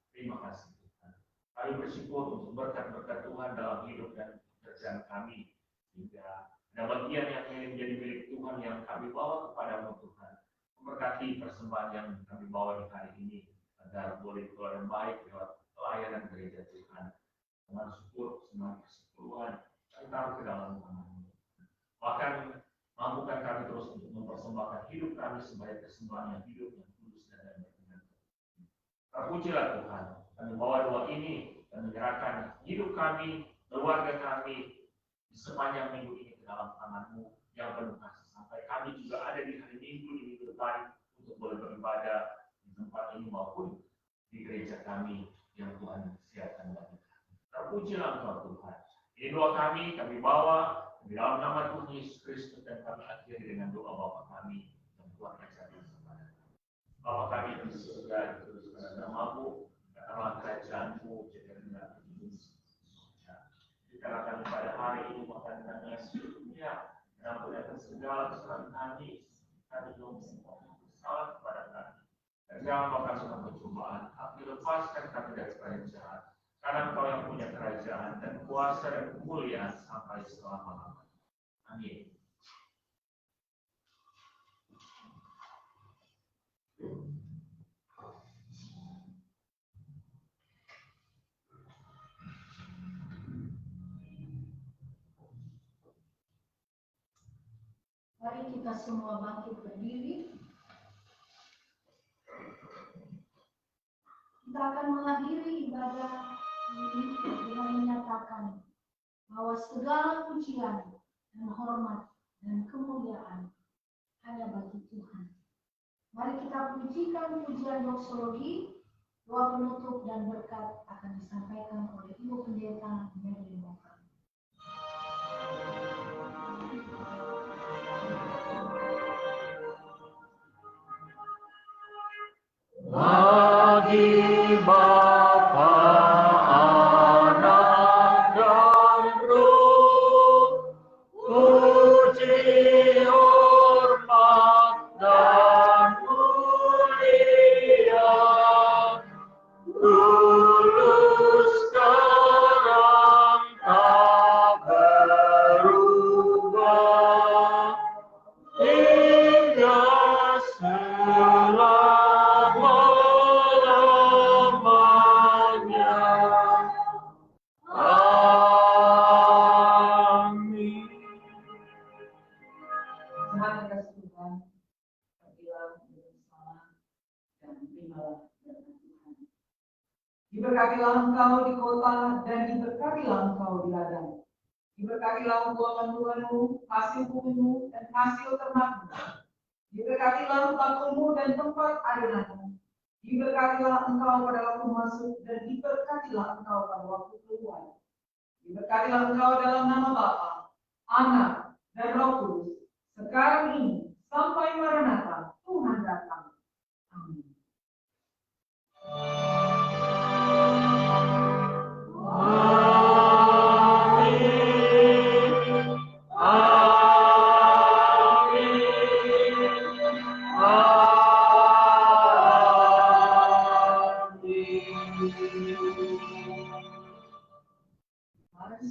Terima kasih Tuhan. Kami bersyukur untuk berkat-berkat Tuhan dalam hidup dan pekerjaan kami. Hingga ada bagian yang menjadi milik Tuhan yang kami bawa kepada-Mu Tuhan. Memberkati persembahan yang kami bawa di hari ini agar boleh keluar yang baik lewat pelayanan gereja Tuhan. Dengan syukur, senang persepuluhan, kami taruh ke dalam tangan-Mu. Bahkan mampukan kami terus untuk mempersembahkan hidup kami sebagai persembahan yang hidup, yang kudus dan berkenan. Terpujilah Tuhan. Kami bawa doa ini dan menyerahkan hidup kami, keluarga kami di sepanjang minggu ini ke dalam tangan-Mu yang penuh kasih. Sampai kami juga ada di hari Minggu di minggu depan untuk boleh beribadah di tempat ini maupun di gereja kami yang Tuhan siapkan bagi kami. Terpujilah Engkau Tuhan. Ini doa doa kami bawa di dalam nama Tuhan Yesus Kristus dan kami akhiri dengan doa Bapa kami yang Tuhan ajarkan kepada kami. Bapa kami yang di surga, dikuduskanlah namamu, datanglah kerajaan-Mu, jadilah kehendakmu. Berikanlah kami pada hari ini makan kami yang secukupnya, dan ampunilah segala kesalahan kami belum salah kepada kami. Dan jangan bawa kami dalam percobaan, tapi lepaskan kami dari yang jahat. Karena Engkau yang punya kerajaan dan kuasa dan kemuliaan sampai selama-lamanya. Amin. Mari kita semua bangkit berdiri. Kita akan mengakhiri ibadah ini dengan menyatakan bahwa segala pujian dan hormat dan kemuliaan hanya bagi Tuhan. Mari kita pujikan pujian doksologi, doa penutup dan berkat akan disampaikan oleh Ibu Pendeta Mary Moka. Bagi Bapa, Anak, dan Roh, puji, hormat, dan mulia, dulu, sekarang, tak berubah, hingga selama-lamanya. Amin. Tuhan kasih Tuhan, pergilah bersama dan terimalah berkat Tuhan. Diberkatilah engkau di kota dan diberkatilah engkau di ladang. Diberkatilah buah-buahmu, hasil bumimu dan hasil ternakmu. Diberkatilah bangkumu dan tempat adonanmu. Diberkatilah engkau pada waktu masuk dan diberkatilah engkau pada waktu keluar. Diberkatilah engkau dalam nama Bapa, Anak, dan Roh Kudus, sekarang ini sampai Maranatha, Tuhan datang. Amin. Mari